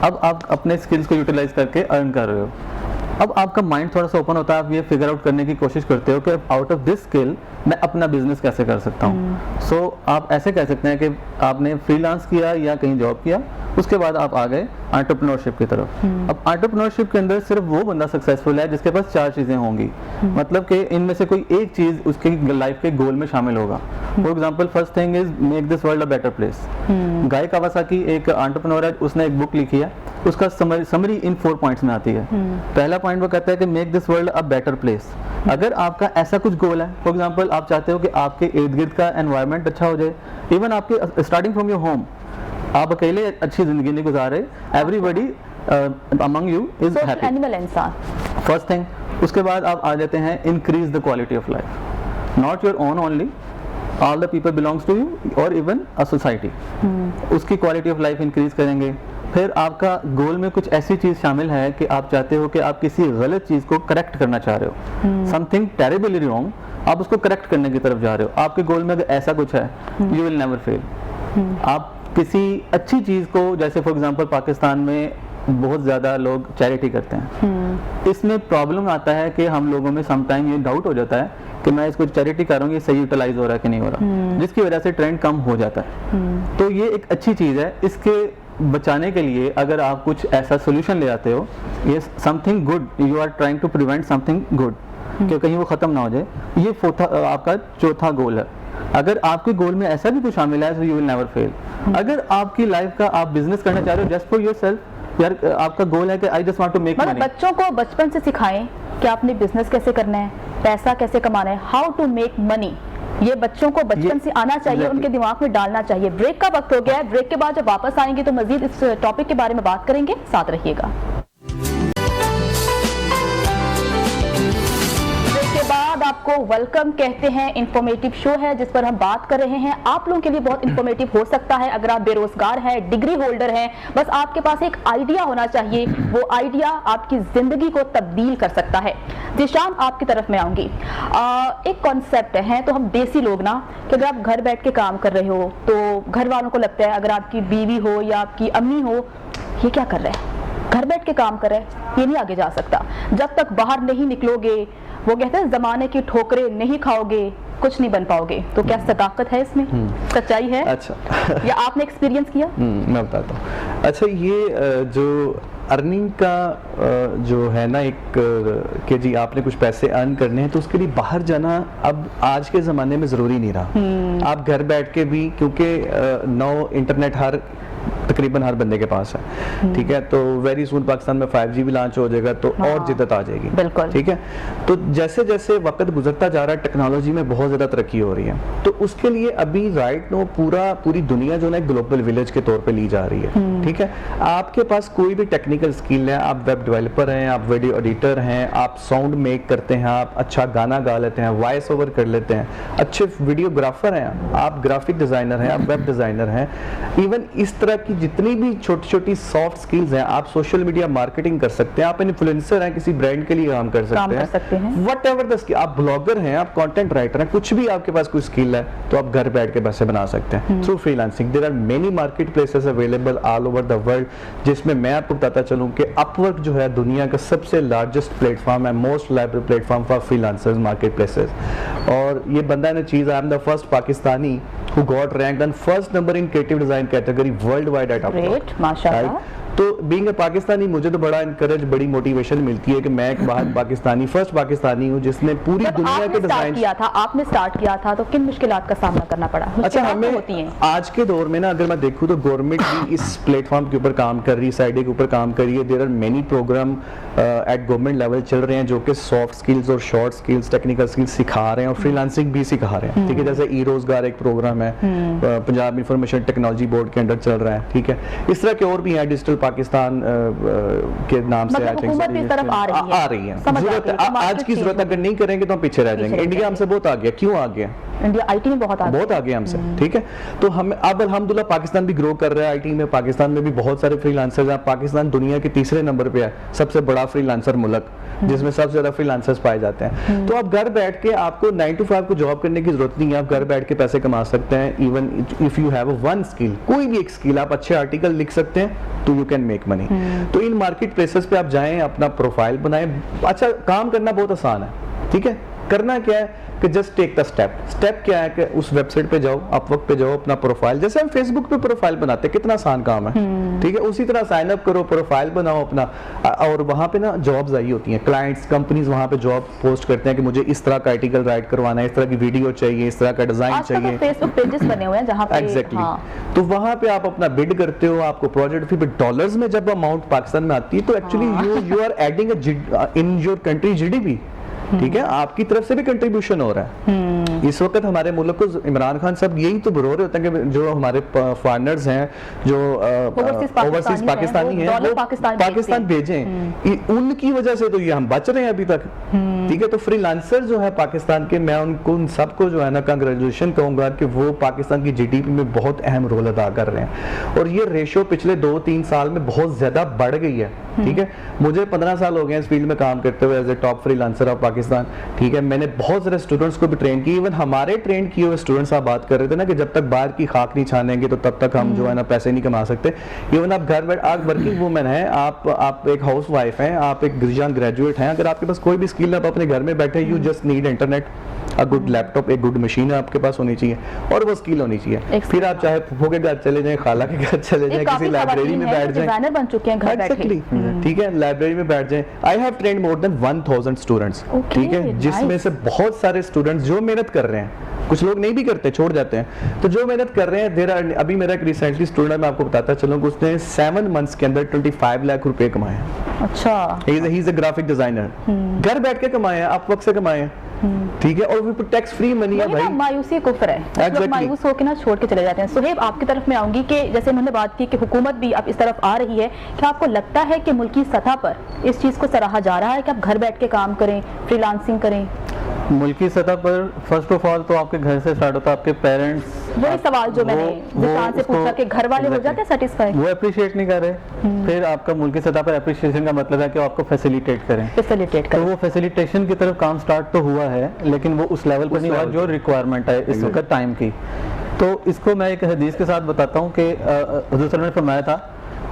अब आप अपने स्किल्स को यूटिलाइज करके अर्न कर रहे हो। अब आपका माइंड थोड़ा सा ओपन होता है, आप ये फिगर आउट करने की कोशिश करते हो कि आउट ऑफ दिस स्किल मैं अपना बिजनेस कैसे कर सकता हूँ। सो आप ऐसे कह सकते हैं कि आपने फ्रीलांस किया या कहीं जॉब किया, उसके बाद आप आ गए एंटरप्रेन्योरशिप की तरफ। अब एंटरप्रेन्योरशिप के अंदर सिर्फ वो बंदा सक्सेसफुल है जिसके पास 4 चीजें होंगी, मतलब कि इनमें से कोई एक चीज उसके लाइफ के गोल में शामिल होगा। For example, first thing is make this world a better place. Guy Kawasaki एक एंटरप्रेन्योर है, उसने एक बुक लिखी है, उसका समरी इन 4 पॉइंट्स में आती है। पहला पॉइंट वो कहता है कि make this world a better place. अगर आपका ऐसा कुछ गोल है, फॉर एग्जांपल आप चाहते हो कि आपके इर्द गिर्द का एनवायरनमेंट अच्छा हो जाए, इवन आपके स्टार्टिंग फ्रॉम योर होम, आप अकेले अच्छी जिंदगी नहीं गुजारे, everybody among you is happy, animal इंसान, फर्स्ट थिंग। उसके बाद आप आ जाते हैं increase the quality of life, not your own only, all the people belongs to you और इवन अ सोसाइटी, उसकी क्वालिटी ऑफ लाइफ इंक्रीज करेंगे। फिर आपका गोल में कुछ ऐसी चीज शामिल है कि आप चाहते हो कि आप किसी गलत चीज को करेक्ट करना चाह रहे हो, समथिंग टेरिबली रॉन्ग, आप उसको करेक्ट करने की तरफ जा रहे हो। आपके गोल में अगर ऐसा कुछ है, यू विल नेवर फेल। आप किसी अच्छी चीज को, जैसे फॉर एग्जांपल पाकिस्तान में बहुत ज़्यादा लोग चैरिटी करते हैं, इसमें प्रॉब्लम आता है कि हम लोगों में समटाइम ये डाउट हो जाता है कि मैं इसको चैरिटी कर रहा हूँ, ये सही यूटिलाइज हो रहा है कि नहीं हो रहा, जिसकी वजह से ट्रेंड कम हो जाता है। तो ये एक अच्छी चीज़ है। इसके बचाने के लिए अगर आप कुछ ऐसा सोल्यूशन ले आते हो, ये something good, you are trying to prevent something good, कि कहीं वो ख़त्म ना हो जाए, ये आपका चौथा गोल है। अगर आपके गोल में ऐसा भी कुछ शामिल है तो यू विल नेवर फेल। अगर आपकी लाइफ का आप बिजनेस करना चाह रहे हो जस्ट फॉर योरसेल्फ, यार आपका गोल है कि I just want to make money, बच्चों को बचपन से सिखाएं कि आपने बिजनेस कैसे करना है, पैसा कैसे कमाना है, हाउ टू मेक मनी, ये बच्चों को बचपन से आना चाहिए, उनके दिमाग में डालना चाहिए। ब्रेक का वक्त हो गया है, ब्रेक के बाद जब वापस आएंगे तो मजीद इस टॉपिक के बारे में बात करेंगे, साथ रहिएगा। आपको वेलकम कहते हैं। इंफॉर्मेटिव शो है जिस पर हम बात कर रहे हैं, आप लोगों के लिए बहुत इंफॉर्मेटिव हो सकता है। अगर आप बेरोजगार हैं, डिग्री होल्डर हैं, बस आपके पास एक आइडिया होना चाहिए, वो आइडिया आपकी जिंदगी को तब्दील कर सकता है। जिशान, आपकी तरफ में आऊंगी। एक कॉन्सेप्ट है, तो हम देसी लोग ना, कि अगर आप घर बैठ के काम कर रहे हो तो घर वालों को लगता है, अगर आपकी बीवी हो या आपकी अम्मी हो, ये क्या कर रहे हैं, घर बैठ के काम कर रहे हैं, ये नहीं आगे जा सकता। जब तक बाहर नहीं निकलोगे, वो कहते हैं जमाने की ठोकरें नहीं खाओगे, कुछ नहीं बन पाओगे। तो क्या सदाकत है इसमें, सच्चाई है? अच्छा या आपने एक्सपीरियंस किया? मैं बताता हूँ। अच्छा, ये जो अर्निंग का जो है ना, एक कि जी आपने कुछ पैसे अर्न करने हैं तो उसके लिए बाहर जाना अब आज के ज़माने में ज़रूरी नहीं रहा। आप घर बैठ के भी, क्योंकि नौ इंटरनेट तकरीबन हर बंदे के पास है, ठीक है, तो वेरी सून पाकिस्तान में 5G भी लॉन्च हो जाएगा, तो और जिद्दत आ जाएगी, बिल्कुल, ठीक है। तो जैसे जैसे वक्त गुजरता जा रहा है, टेक्नोलॉजी में बहुत ज़्यादा तरक्की हो रही है, तो उसके लिए अभी राइट नो पूरी दुनिया जो है ग्लोबल विलेज के तौर पे ली जा रही है, ठीक है। आपके पास कोई भी टेक्निकल स्किल है, आप वेब डेवलपर हैं, आप वीडियो एडिटर हैं, आप साउंड मेक करते हैं, आप अच्छा गाना गा लेते हैं, वॉइस ओवर कर लेते हैं, अच्छे वीडियोग्राफर हैं, आप ग्राफिक डिज़ाइनर हैं, आप वेब डिज़ाइनर हैं, इवन इस तरह की जितनी भी छोटी छोटी सॉफ्ट स्किल्स हैं, आप सोशल मीडिया मार्केटिंग कर सकते हैं, आप इन्फ्लुएंसर हैं, किसी ब्रांड के लिए काम कर सकते हैं, व्हाटएवर द स्किल, आप ब्लॉगर हैं, आप कंटेंट राइटर हैं, कुछ भी आपके पास कोई स्किल है तो आप घर बैठ के पैसे बना सकते हैं through freelancing. There are many market places available all over the world, जिसमें मैं आपको बताता चलूं कि अपवर्क जो है दुनिया का सबसे लार्जेस्ट प्लेटफॉर्म है, most reliable platform for freelancers market places. और ये बंदा ने चीज, I am the first Pakistani who got ranked on first number in creative design category worldwide at Upwork. Great, माशाल्लाह। तो बीइंग अ पाकिस्तानी मुझे तो बड़ा इनकरेज, बड़ी मोटिवेशन मिलती है कि मैं एक बाहर पाकिस्तानी, फर्स्ट पाकिस्तानी हूँ जिसने पूरी दुनिया के डिजाइन किया था। आपने स्टार्ट किया था तो किन मुश्किलात का सामना करना पड़ा? अच्छा, हमें होती हैं आज के दौर में ना, अगर मैं देखूँ तो गवर्नमेंट भी इस प्लेटफॉर्म के ऊपर काम कर रही है, इस आइडिया के ऊपर काम कर रही है। There are many program at government level चल रहे हैं जो कि सॉफ्ट स्किल्स और शॉर्ट स्किल्स, टेक्निकल स्किल्स सिखा रहे हैं और फ्रीलांसिंग भी सिखा रहे हैं, ठीक है। जैसे ई रोजगार एक प्रोग्राम है, पंजाब इंफॉर्मेशन टेक्नोलॉजी बोर्ड के अंडर चल रहा है, ठीक है। इस तरह के और भी हैं, डिजिटल पाकिस्तान के नाम से आई थिंक आ रही है। जरूरत है, आज की जरूरत अगर नहीं करेंगे तो हम पीछे रह जाएंगे। इंडिया हमसे बहुत आ गया, क्यों आ गया? इंडिया आईटी में बहुत आगे हमसे, ठीक है। तो हम अब अल्हम्दुलिल्लाह पाकिस्तान भी ग्रो कर रहा है आईटी में, पाकिस्तान में भी बहुत सारे फ्रीलांसर्स हैं। पाकिस्तान दुनिया के तीसरे नंबर पे है, सबसे बड़ा फ्रीलांसर मुल्क, जिसमें सबसे ज्यादा फ्रीलांसर्स पाए जाते हैं। तो आप घर बैठ के, आपको 9 to 5 को जॉब करने की जरूरत नहीं है, आप घर बैठ के पैसे कमा सकते हैं। Even if you have one skill, कोई भी एक स्किल, आप अच्छे आर्टिकल लिख सकते हैं तो यू कैन मेक मनी। तो इन मार्केट प्लेसेस पे आप जाएं, अपना प्रोफाइल बनाएं। अच्छा, काम करना बहुत आसान है, ठीक है। करना क्या है कि जस्ट टेक द स्टेप क्या है कि उस वेबसाइट पे जाओ, अपवर्क पे जाओ, अपना प्रोफाइल, जैसे हम फेसबुक पे प्रोफाइल बनाते हैं, कितना आसान काम है, ठीक है। उसी तरह साइन अप करो, प्रोफाइल बनाओ अपना, और वहाँ पे ना जॉब्स आई होती हैं, क्लाइंट्स, कंपनीज वहाँ पे जॉब पोस्ट करते हैं कि मुझे इस तरह का आर्टिकल राइट करवाना है, इस तरह की वीडियो चाहिए, इस तरह का डिजाइन चाहिए। फेसबुक पेजेस बने हुए हैं जहाँ पे एग्जैक्टली, तो वहाँ पे आप अपना बिड करते हो, आपको प्रोजेक्ट फिर डॉलर्स में जब अमाउंट पाकिस्तान में आती है तो actually you are adding in your country GDP, ठीक है। आपकी तरफ से भी कंट्रीब्यूशन हो रहा है। इस वक्त हमारे मुल्क को इमरान खान साहब यही तो रो रहे होते हैं कि जो हमारे फॉरेनर्स हैं, जो ओवरसीज पाकिस्तानी हैं, वो पाकिस्तान भेजें, उनकी वजह से तो ये हम बच रहे हैं अभी तक, ठीक है। तो फ्रीलांसर जो है पाकिस्तान के, मैं उनको उन सबको जो है ना कंग्रेचुलेशन कहूंगा कि वो पाकिस्तान की जीडीपी में बहुत अहम रोल अदा कर रहे हैं। और ये रेशो पिछले 2-3 साल में बहुत ज्यादा बढ़ गई है, ठीक है। मुझे 15 साल हो गए इस फील्ड में काम करते हुए as a top freelancer of Pakistan, ठीक है। मैंने बहुत सारे स्टूडेंट्स को भी ट्रेन की, इवन हमारे ट्रेन किए हुए स्टूडेंट्स आप बात कर रहे थे ना कि जब तक बाहर की खाक नहीं छानेंगे तो तब तक हम जो है ना पैसे नहीं कमा सकते। इवन आप घर बैठ, आप वर्किंग वूमेन हैं, आप एक हाउस वाइफ हैं, आप एक यंग ग्रेजुएट हैं, अगर आपके पास कोई भी स्किल है, आप अपने घर में बैठे, you just need internet, a good laptop, एक गुड मशीन आपके पास होनी चाहिए और वो स्किल होनी चाहिए। फिर आप चाहे फूफो के घर चले जाएं, खाला के घर चले जाएं, किसी लाइब्रेरी में बैठ जाएं, डिजाइनर बन चुके हैं घर बैठे, ठीक है, लाइब्रेरी में बैठ जाएं। I have trained more than 1000 students, ठीक है, जिसमें से बहुत सारे स्टूडेंट्स जो मेहनत कर रहे हैं, कुछ लोग नहीं भी करते, छोड़ जाते हैं, तो जो मेहनत कर रहे हैं देर आर। अभी मेरा एक रिसेंटली स्टूडेंट, मैं आपको बताता चलूँ, उसने 7 मंथ्स के अंदर 25 लाख रुपए कमाए हैं। अच्छा, he is a graphic designer, घर बैठ के कमाए हैं, आप वक्त से कमाए हैं, ठीक है, और वो टैक्स फ्री मनी है भाई। मायूसी कुफ्र है, लोग मायूस होकर ना छोड़ के चले जाते हैं। सुहेब, आपकी तरफ में आऊंगी कि जैसे उन्होंने बात की कि हुकूमत भी अब इस तरफ आ रही है, क्या आपको लगता है कि मुल्की सतह पर इस चीज को सराहा जा रहा है कि आप घर बैठ के काम करें, फ्रीलांसिंग करें? मुल्की सतह पर फर्स्ट ऑफ ऑल तो आपके घर से स्टार्ट होता है, आपके पेरेंट्स। वही सवाल जो मैंने विशाल से पूछा कि घर वाले हो जाते हैं सेटिस्फाई, वो अप्रिशिएट नहीं कर रहे। फिर आपका मुल्की सतह पर अप्रिशिएशन का मतलब है कि आपको फैसिलिटेट करें, तो वो फैसिलिटेशन की तरफ काम स्टार्ट तो हुआ है, लेकिन वो उस लेवल पर नहीं हुआ जो रिक्वायरमेंट है इस वक्त टाइम की। तो इसको मैं एक हदीस के साथ बताता हूँ कि हुज़ूर सल्लल्लाहु अलैहि वसल्लम ने फरमाया था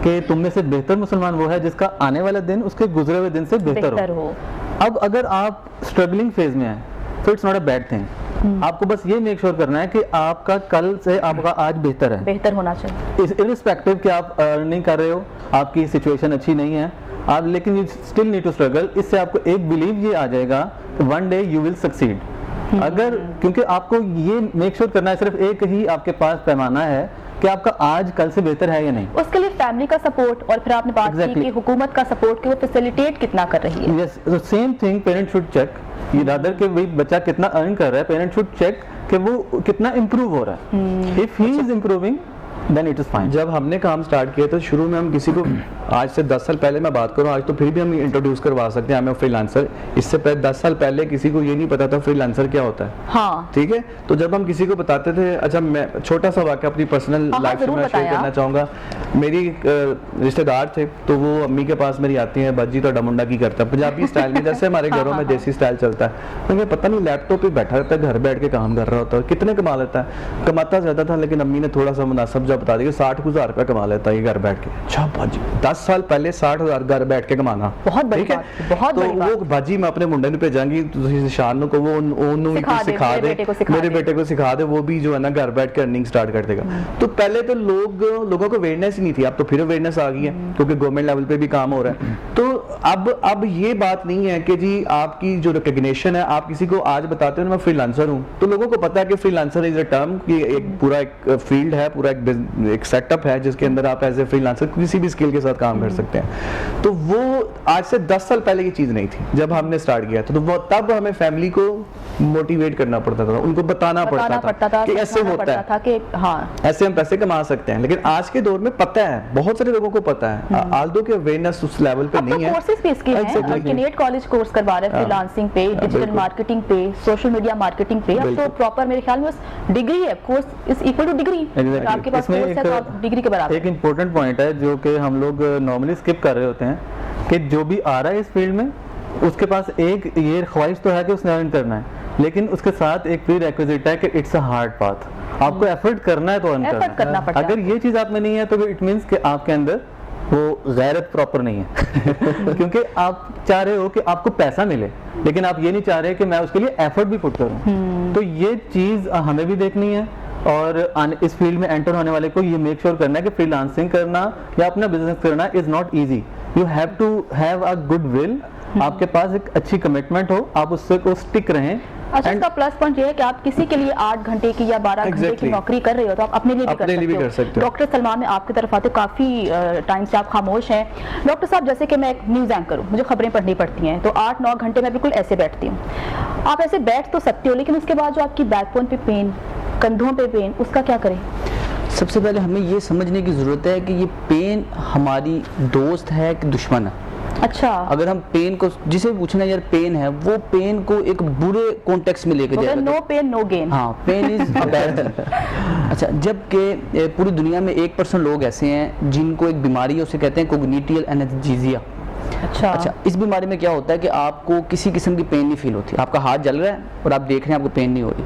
कि तुम में से बेहतर मुसलमान वो है जिसका आने वाला दिन उसके गुजरे हुए दिन से बेहतर हो। अब अगर आप स्ट्रगलिंग फेज में हैं तो it's not a bad thing, आपको बस ये मेक श्योर करना है कि आपका कल से आपका आज बेहतर है, बेहतर होना चाहिए, इर्रिस्पेक्टिव कि आप अर्निंग कर रहे हो, आपकी सिचुएशन अच्छी नहीं है आप, लेकिन you still need to struggle. इससे आपको एक बिलीव ये आ जाएगा one day you will succeed. अगर, क्योंकि आपको ये मेक श्योर करना है, सिर्फ एक ही आपके पास पैमाना है कि आपका आज कल से बेहतर है या नहीं। उसके लिए फैमिली का सपोर्ट, और फिर आपने बात की कि हुकूमत का सपोर्ट कि वो फैसिलिटेट कितना कर रही है। Yes, so same thing parent should check, ये रादर के वही बच्चा कितना अर्न कर रहा है, पेरेंट शुड चेक कि वो कितना इंप्रूव हो रहा है। If he is improving then it is fine. जब हमने काम स्टार्ट किया तो शुरू में हम किसी को, आज से 10 साल पहले मैं बात करूं, आज तो फिर भी हम इंट्रोड्यूस करवा सकते हैं हमें फ्रीलांसर। इससे पहले 10 साल पहले किसी को ये नहीं पता था फ्रीलांसर क्या होता है। हाँ, ठीक है, तो जब हम किसी को बताते थे, अच्छा मैं छोटा सा वाक़या अपनी पर्सनल लाइफ से मैं शेयर करना चाहूँगा। मेरी रिश्तेदार थे, तो वो अम्मी के पास मेरी आती हैं, बाजी तो मुंडा की करता है, पंजाबी स्टाइल में, जैसे हमारे घरों में देसी स्टाइल चलता है। तो पता नहीं लैपटॉप पे बैठा रहता है, घर बैठ के काम कर रहा होता है, कितने कमा लेता है। कमाता ज़्यादा था, लेकिन अम्मी ने थोड़ा सा मुनासिब जब बता दिया 60,000 रुपये कमा लेता है ये घर बैठ के। अच्छा बाजी, 10 साल पहले 60,000 घर बैठ के कमाना बहुत बड़ी बात, बहुत बड़ी बात। तो वो बाजी मैं अपने मुंडे पे जाऊंगी, शान को वो सिखा दे, मेरे बेटे को सिखा दे, वो भी जो है ना घर बैठ के अर्निंग स्टार्ट कर देगा। तो पहले तो लोगों को अवेयरनेस ही नहीं थी, अब तो फिर अवेयरनेस आ गई है क्योंकि गवर्नमेंट लेवल पे भी काम हो रहा है। तो अब ये बात नहीं है कि जी आपकी जो रिकॉग्निशन है, आप किसी को आज बताते हो मैं फ्रीलांसर हूँ, तो लोगों को पता है कि फ्रीलांसर इज अ टर्म, कि एक पूरा एक फील्ड है, पूरा एक सेटअप है जिसके अंदर आप एज ए फ्रीलांसर किसी भी स्किल के साथ काम कर सकते हैं। तो वो आज से 10 साल पहले की चीज नहीं थी जब हमने स्टार्ट किया था। तो वो तब हमें फैमिली को मोटिवेट करना पड़ता था, उनको बताना पड़ता था कि ऐसे होता है कि हाँ ऐसे हम पैसे कमा सकते हैं। लेकिन आज के दौर में पता है, बहुत सारे लोगों को पता है, आल्दो के अवेयरनेस उस लेवल पे नहीं है। कोर्सेज भी इसके हैं, किनेट कॉलेज कोर्स करवा रहे हैं फ्रीलांसिंग पे, डिजिटल मार्केटिंग पे, सोशल मीडिया मार्केटिंग पे। अब तो प्रॉपर मेरे ख्याल में डिग्री है, course is equal two degree, आपके पास कोर्स है तो आप डिग्री के बराबर। एक इंपॉर्टेंट पॉइंट है जो कि हम लोग नॉर्मली स्किप कर रहे होते हैं, कि जो भी आ रहा है इस फील्ड में उसके पास एक ये ख्वाहिश तो है कि उसने अर्न करना है, लेकिन उसके साथ एक प्री रिक्विजिट है कि इट्स अ हार्ड पाथ, आपको एफर्ट करना है तो अर्न करना है। अगर ये चीज आप में नहीं है तो इट मींस कि आपके अंदर वो गैरत प्रॉपर नहीं है क्योंकि आप चाह रहे हो कि आपको पैसा मिले, लेकिन आप ये नहीं चाह रहे कि मैं उसके लिए एफर्ट भी पुट करूं। तो ये चीज हमें भी देखनी है, और इस फील्ड में एंटर होने वाले को ये मेक श्योर करना है कि फ्रीलांसिंग करना या अपना बिजनेस करना is not easy. You have to have a goodwill, आपके पास एक अच्छी कमिटमेंट हो, आप उससे को स्टिक रहें। अच्छा, इसका प्लस पॉइंट ये है कि आप किसी के लिए 8 घंटे की या 12 घंटे की नौकरी कर रहे हो तो आप अपने लिए भी कर सकते हो। डॉक्टर सलमान, मैं आपकी तरफ आते काफी टाइम से आप खामोश हैं। डॉक्टर साहब, जैसे कि मैं एक न्यूज एंकर हूँ, मुझे खबरें पढ़नी पड़ती हैं, तो 8-9 घंटे मैं बिल्कुल ऐसे बैठती हूँ। आप ऐसे बैठ तो सकते हो, लेकिन उसके बाद जो आपकी बैकबोन पे पेन, कंधों पे पेन, उसका क्या करें? सबसे पहले हमें ये समझने की जरूरत है कि ये पेन हमारी दोस्त है कि दुश्मन है। अच्छा, अगर हम पेन को, जिसे पूछना यार पेन है, वो पेन को एक बुरे कॉन्टेक्स्ट में लेके जाएगा। No pain no gain. हाँ, pain is a bad thing. अच्छा, जबकि पूरी दुनिया में 1% लोग ऐसे हैं जिनको एक बीमारी है, उसे कहते हैं कोग्निटिव एनेस्थीसिया। अच्छा, इस बीमारी में क्या होता है कि आपको किसी किस्म की पेन नहीं फील होती, आपका हाथ जल रहा है और आप देख रहे हैं आपको पेन नहीं हो रही।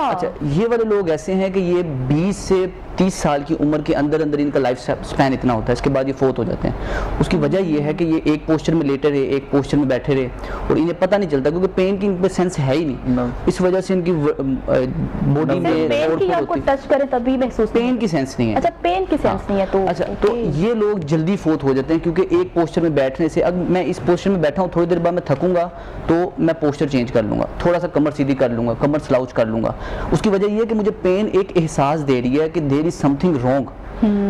अच्छा, ये वाले लोग ऐसे हैं कि ये 20 से 30 साल की उम्र के अंदर अंदर इनका लाइफ स्पैन इतना होता है, इसके बाद ये फोत हो जाते हैं। उसकी वजह ये है कि ये एक पोस्चर में लेटे रहे, एक पोस्चर में बैठे रहे और इन्हें पता नहीं चलता, क्योंकि पेन की इन पे सेंस है ही नहीं। इस वजह से इनकी बॉडी में पेन की आपको टच करें तभी महसूस, पेन की सेंस नहीं है। अच्छा, पेन की सेंस नहीं है तो अच्छा, तो ये लोग जल्दी फोत हो जाते हैं, क्योंकि एक पोस्चर में बैठने से, अब मैं इस पोस्चर में बैठा हूँ, थोड़ी देर बाद मैं थकूंगा तो मैं पोस्चर चेंज कर लूंगा, थोड़ा सा कमर सीधी कर लूंगा, कमर स्लाउच कर लूंगा। उसकी वजह ये है कि मुझे पेन एक एहसास दे रही है कि देयर इज समथिंग रॉन्ग।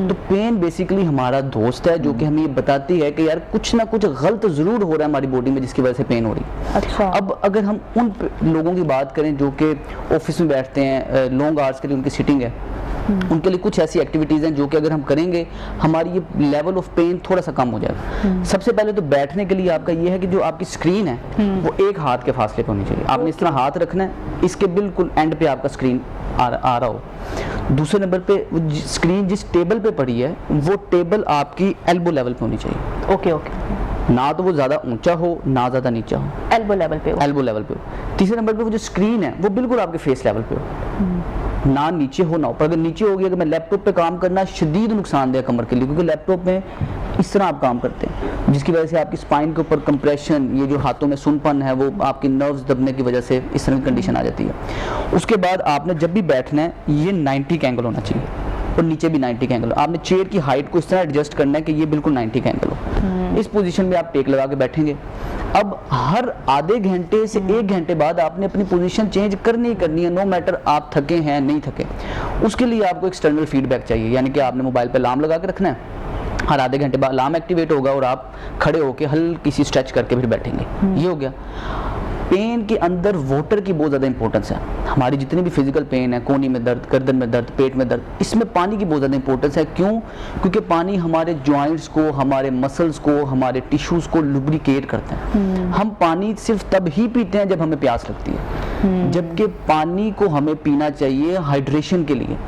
तो पेन बेसिकली हमारा दोस्त है जो कि हमें ये बताती है कि यार कुछ ना कुछ गलत जरूर हो रहा है हमारी बॉडी में, जिसकी वजह से पेन हो रही है। अच्छा, अब अगर हम उन लोगों की बात करें जो कि ऑफिस में बैठते हैं, लॉन्ग आवर्स के लिए उनकी सिटिंग है, उनके लिए कुछ ऐसी एक्टिविटीज़ हैं जो कि अगर हम करेंगे हमारी ये लेवल ऑफ पेन थोड़ा सा कम हो जाएगा। सबसे पहले तो बैठने के लिए आपका ये है कि जो आपकी स्क्रीन है वो एक हाथ के फासले पे होनी चाहिए। आपने इस तरह हाथ रखना है, इसके बिल्कुल एंड पे आपका स्क्रीन आ रहा हो। दूसरे नंबर पे स्क्रीन जिस टेबल पे पड़ी है वो टेबल आपकी एल्बो लेवल पे होनी चाहिए। ओके ओके, ना तो वो ज़्यादा ऊंचा हो ना ज़्यादा नीचा हो, एल्बो लेवल पे हो। एल्बो लेवल पे हो। तीसरे नंबर पे वो जो स्क्रीन है वो बिल्कुल आपके फेस लेवल पे हो, ना नीचे हो ना ऊपर। अगर नीचे हो गया, अगर मैं लैपटॉप पे काम करना शदीद नुकसानदेह कमर के लिए, क्योंकि लैपटॉप में इस तरह आप काम करते हैं जिसकी वजह से आपकी स्पाइन के ऊपर कंप्रेशन, ये जो हाथों में सुनपन है वो आपकी नर्व्स दबने की वजह से इस तरह की कंडीशन आ जाती है। उसके बाद आपने जब भी बैठना है ये 90 का एंगल होना चाहिए और नीचे भी 90 का एंगल। आपने चेयर की हाइट को इस तरह एडजस्ट करना है कि ये बिल्कुल 90 का एंगल हो। इस पोजीशन में आप टेक लगा के बैठेंगे। अब हर आधे घंटे से 1 घंटे बाद आपने अपनी पोजीशन चेंज करनी ही करनी है, नो मैटर आप थके हैं नहीं थके। उसके लिए आपको एक्सटर्नल फीडबैक चाहिए, यानी कि आपने मोबाइल पे अलार्म लगा के रखना है, हर आधे घंटे बाद अलार्म एक्टिवेट होगा और आप खड़े होकर हल्की सी स्ट्रेच करके फिर बैठेंगे। ये हो गया। पेन के अंदर वाटर की बहुत ज़्यादा इंपॉर्टेंस है। हमारी जितनी भी फिजिकल पेन है, कोहनी में दर्द, गर्दन में दर्द, पेट में दर्द, इसमें पानी की बहुत ज़्यादा इंपॉर्टेंस है। क्यों? क्योंकि पानी हमारे जॉइंट्स को, हमारे मसल्स को, हमारे टिश्यूज़ को लुब्रिकेट करते हैं। हम पानी सिर्फ तब ही पीते हैं जब हमें प्यास लगती है, जबकि पानी को हमें पीना चाहिए हाइड्रेशन के लिए।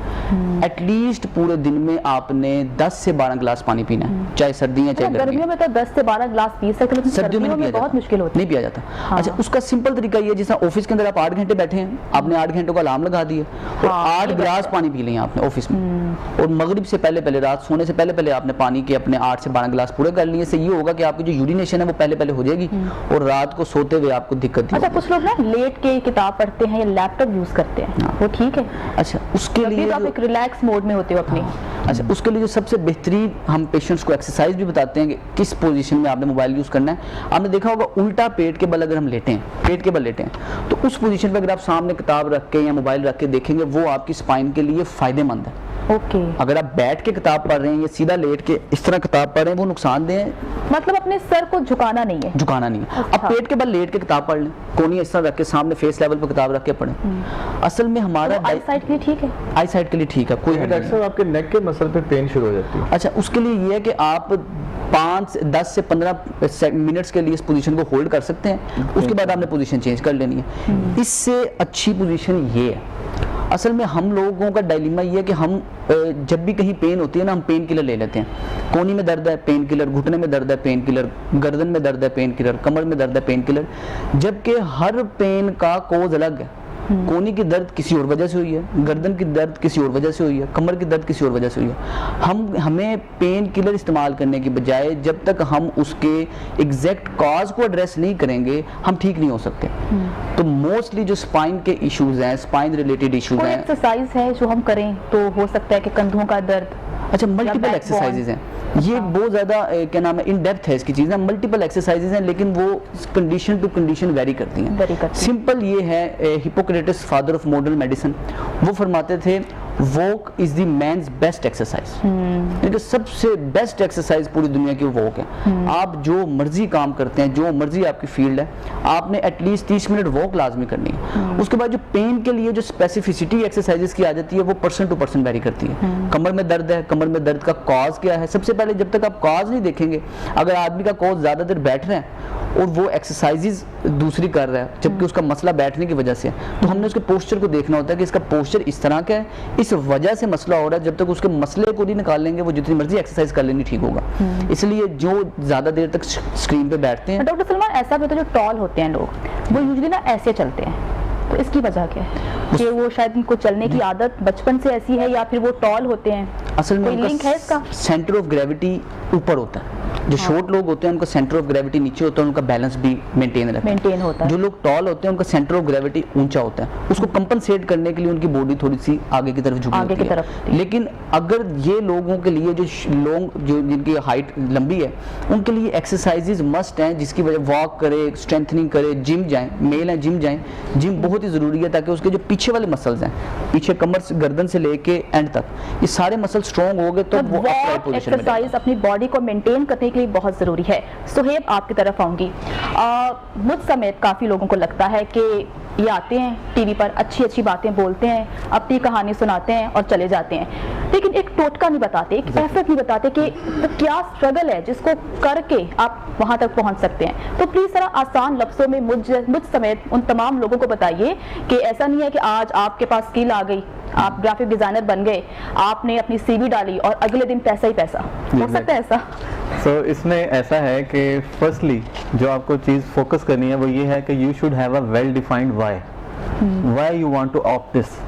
एटलीस्ट पूरे दिन में आपने 10 से 12 गिलास पानी पीना है, चाहे सर्दी है चाहे गर्मियों में तो 10 से 12 गिलास पी सकते हैं, लेकिन सर्दियों में बहुत मुश्किल होती है, नहीं पिया जाता। अच्छा, उसका सिंपल तरीका ये है, जैसा ऑफिस के अंदर आप 8 घंटे बैठे हैं, आपने 8 घंटों का अलार्म लगा दिया और 8 गिलास पानी पी लिए आपने ऑफिस में, और मगरिब से पहले पहले, रात सोने से पहले पहले आपने पानी के अपने 8 से 12 गिलास पूरे कर लिए। से ये होगा कि आपकी जो यूरिनेशन है वो पहले पहले हो जाएगी और रात को सोते हुए आपको दिक्कत नहीं। अच्छा, कुछ लोग ना लेट के किताब पढ़ते हैं या लैपटॉप यूज करते हैं, वो ठीक है? अच्छा, उसके लिए आप एक रिलैक्स मोड में होते हो अपने। अच्छा, उसके लिए जो सबसे बेहतरीन हम पेशेंट्स को एक्सरसाइज भी बताते हैं कि किस पोजीशन में आपने मोबाइल यूज़ करना है। आपने देखा होगा उल्टा पेट के बल अगर हम लेटे हैं, पेट के बल लेटे हैं, तो उस पोजीशन पे अगर आप सामने किताब रख के या मोबाइल रख के देखेंगे वो आपकी स्पाइन के लिए फ़ायदेमंद है। ओके। अगर आप बैठ के किताब पढ़ रहे हैं या सीधा लेट के इस तरह किताब पढ़ रहे हैं वो नुकसानदेह है। मतलब अपने सर को झुकाना नहीं है, झुकाना नहीं है। अच्छा। अब पेट के बल लेट के किताब पढ़ लें, कोनी इस तरह रख के सामने फेस लेवल पर किताब रख के पढ़ें। असल में हमारा आई साइड के लिए ठीक है, आई साइड के लिए ठीक है, कोई डॉक्टर साहब आपके नेक के मसल पे पेन शुरू हो जाती है। अच्छा, उसके लिए ये है कि आप 10 से 15 मिनट्स के लिए इस पोजीशन को होल्ड कर सकते हैं, उसके बाद आपने पोजीशन चेंज कर लेनी है। इससे अच्छी पोजीशन ये है। असल में हम लोगों का डायलेमा ये है कि हम जब भी कहीं पेन होती है ना, हम पेन किलर ले लेते हैं। कोहनी में दर्द है, पेन किलर, घुटने में दर्द है, पेन किलर, गर्दन में दर्द है, पेन किलर, कमर में दर्द है, पेन किलर, जबकि हर पेन का कोज अलग है। कोहनी की दर्द किसी और वजह से हुई है, गर्दन की दर्द किसी और वजह से हुई है, कमर की दर्द किसी और वजह से हुई है। हमें पेन किलर इस्तेमाल करने की बजाय जब तक हम उसके एग्जैक्ट कॉज को एड्रेस नहीं करेंगे हम ठीक नहीं हो सकते। तो मोस्टली जो स्पाइन के इश्यूज हैं, स्पाइन रिलेटेड इश्यूज कोई हैं, एक्सरसाइज है जो हम करें तो हो सकता है कि कंधों का दर्द। अच्छा, मल्टीपल एक्सरसाइजेज हैं, ये बहुत ज़्यादा क्या नाम है, इन डेप्थ है इसकी चीज़ें, मल्टीपल एक्सरसाइजेज हैं, लेकिन वो कंडीशन टू कंडीशन वेरी करती हैं। सिंपल ये है, Hippocrates father of modern medicine, वो फरमाते थे walk is the man's best exercise. यानी सबसे बेस्ट एक्सरसाइज पूरी दुनिया की वॉक है। आप जो मर्जी काम करते हैं, जो मर्जी आपकी फील्ड है, आपने एटलीस्ट 30 मिनट वॉक लाजमी करनी है। उसके बाद जो पेन के लिए जो स्पेसिफिसिटी एक्सरसाइजेस की आ जाती है वो पर्सन टू पर्सन वेरी करती है। कमर में दर्द है, कमर में दर्द का कॉज क्या है? सबसे पहले जब तक आप कॉज नहीं देखेंगे, अगर आदमी का कॉज ज़्यादा देर बैठ रहे हैं और वो एक्सरसाइजेज दूसरी कर रहा है जबकि उसका मसला बैठने की वजह से है, तो हमने उसके पोस्चर को देखना होता है कि इसका पोस्चर इस तरह का है, इस वजह से मसला हो रहा है। जब तक उसके मसले को नहीं निकाल लेंगे वो जितनी मर्जी एक्सरसाइज कर लेनी ठीक होगा। इसलिए जो ज़्यादा देर तक स्क्रीन पे बैठते हैं। डॉक्टर सलमान, ऐसा भी होता है जो टॉल होते हैं लोग, वो यूजुअली ना ऐसे चलते हैं, तो इसकी वजह क्या है कि वो शायद इनको चलने की आदत बचपन से ऐसी है या फिर वो टॉल होते हैं? असल में कोई लिंक है इसका? सेंटर ऑफ ग्रेविटी ऊपर होता है। जो शॉर्ट लोग होते हैं उनका सेंटर ऑफ ग्रेविटी नीचे होता है, उनका बैलेंस भी मेंटेन होता है। जो लोग टॉल होते हैं उनका सेंटर ऑफ ग्रेविटी ऊंचा होता है। उसको कंपनसेट करने के लिए उनकी बॉडी थोड़ी सी आगे की तरफ झुकी होती है। लेकिन अगर ये लोगों के लिए जो जिनकी हाइट लंबी है उनके लिए एक्सरसाइजेज मस्ट हैं, जिसकी वजह वॉक करे, स्ट्रेंथनिंग करे, जिम जाएं, मेल हैं जिम जाएं। जिम बहुत ही ज़रूरी है ताकि उसके जो पीछे वाले मसल्स हैं, पीछे कमर से गर्दन से लेके एंड तक, ये सारे मसल स्ट्रॉन्ग हो गए तो वो अपराइट पोजीशन में एक्सरसाइज अपनी बॉडी को मेंटेन करने के लिए बहुत ज़रूरी है। सुहेब, आपकी तरफ आऊँगी। मुझ समेत काफ़ी लोगों को लगता है कि ये आते हैं टीवी पर अच्छी अच्छी बातें बोलते हैं, अपनी कहानी सुनाते हैं और चले जाते हैं, लेकिन एक टोटका नहीं बताते, एक एफर्ट नहीं बताते कि वो क्या स्ट्रगल है जिसको करके आप वहां तक पहुंच सकते हैं। तो प्लीज जरा आसान लफ्जों में मुझ समेत उन तमाम लोगों को बताइए कि ऐसा नहीं है कि आज आपके पास स्किल आ गई, आप ग्राफिक डिजाइनर बन गए, आपने अपनी सीवी डाली और अगले दिन पैसा ही पैसा। हो सकता है ऐसा? इसमें ऐसा है कि फर्स्टली जो आपको चीज़ फोकस करनी है वो ये है कि you should have a well defined why you want to opt this.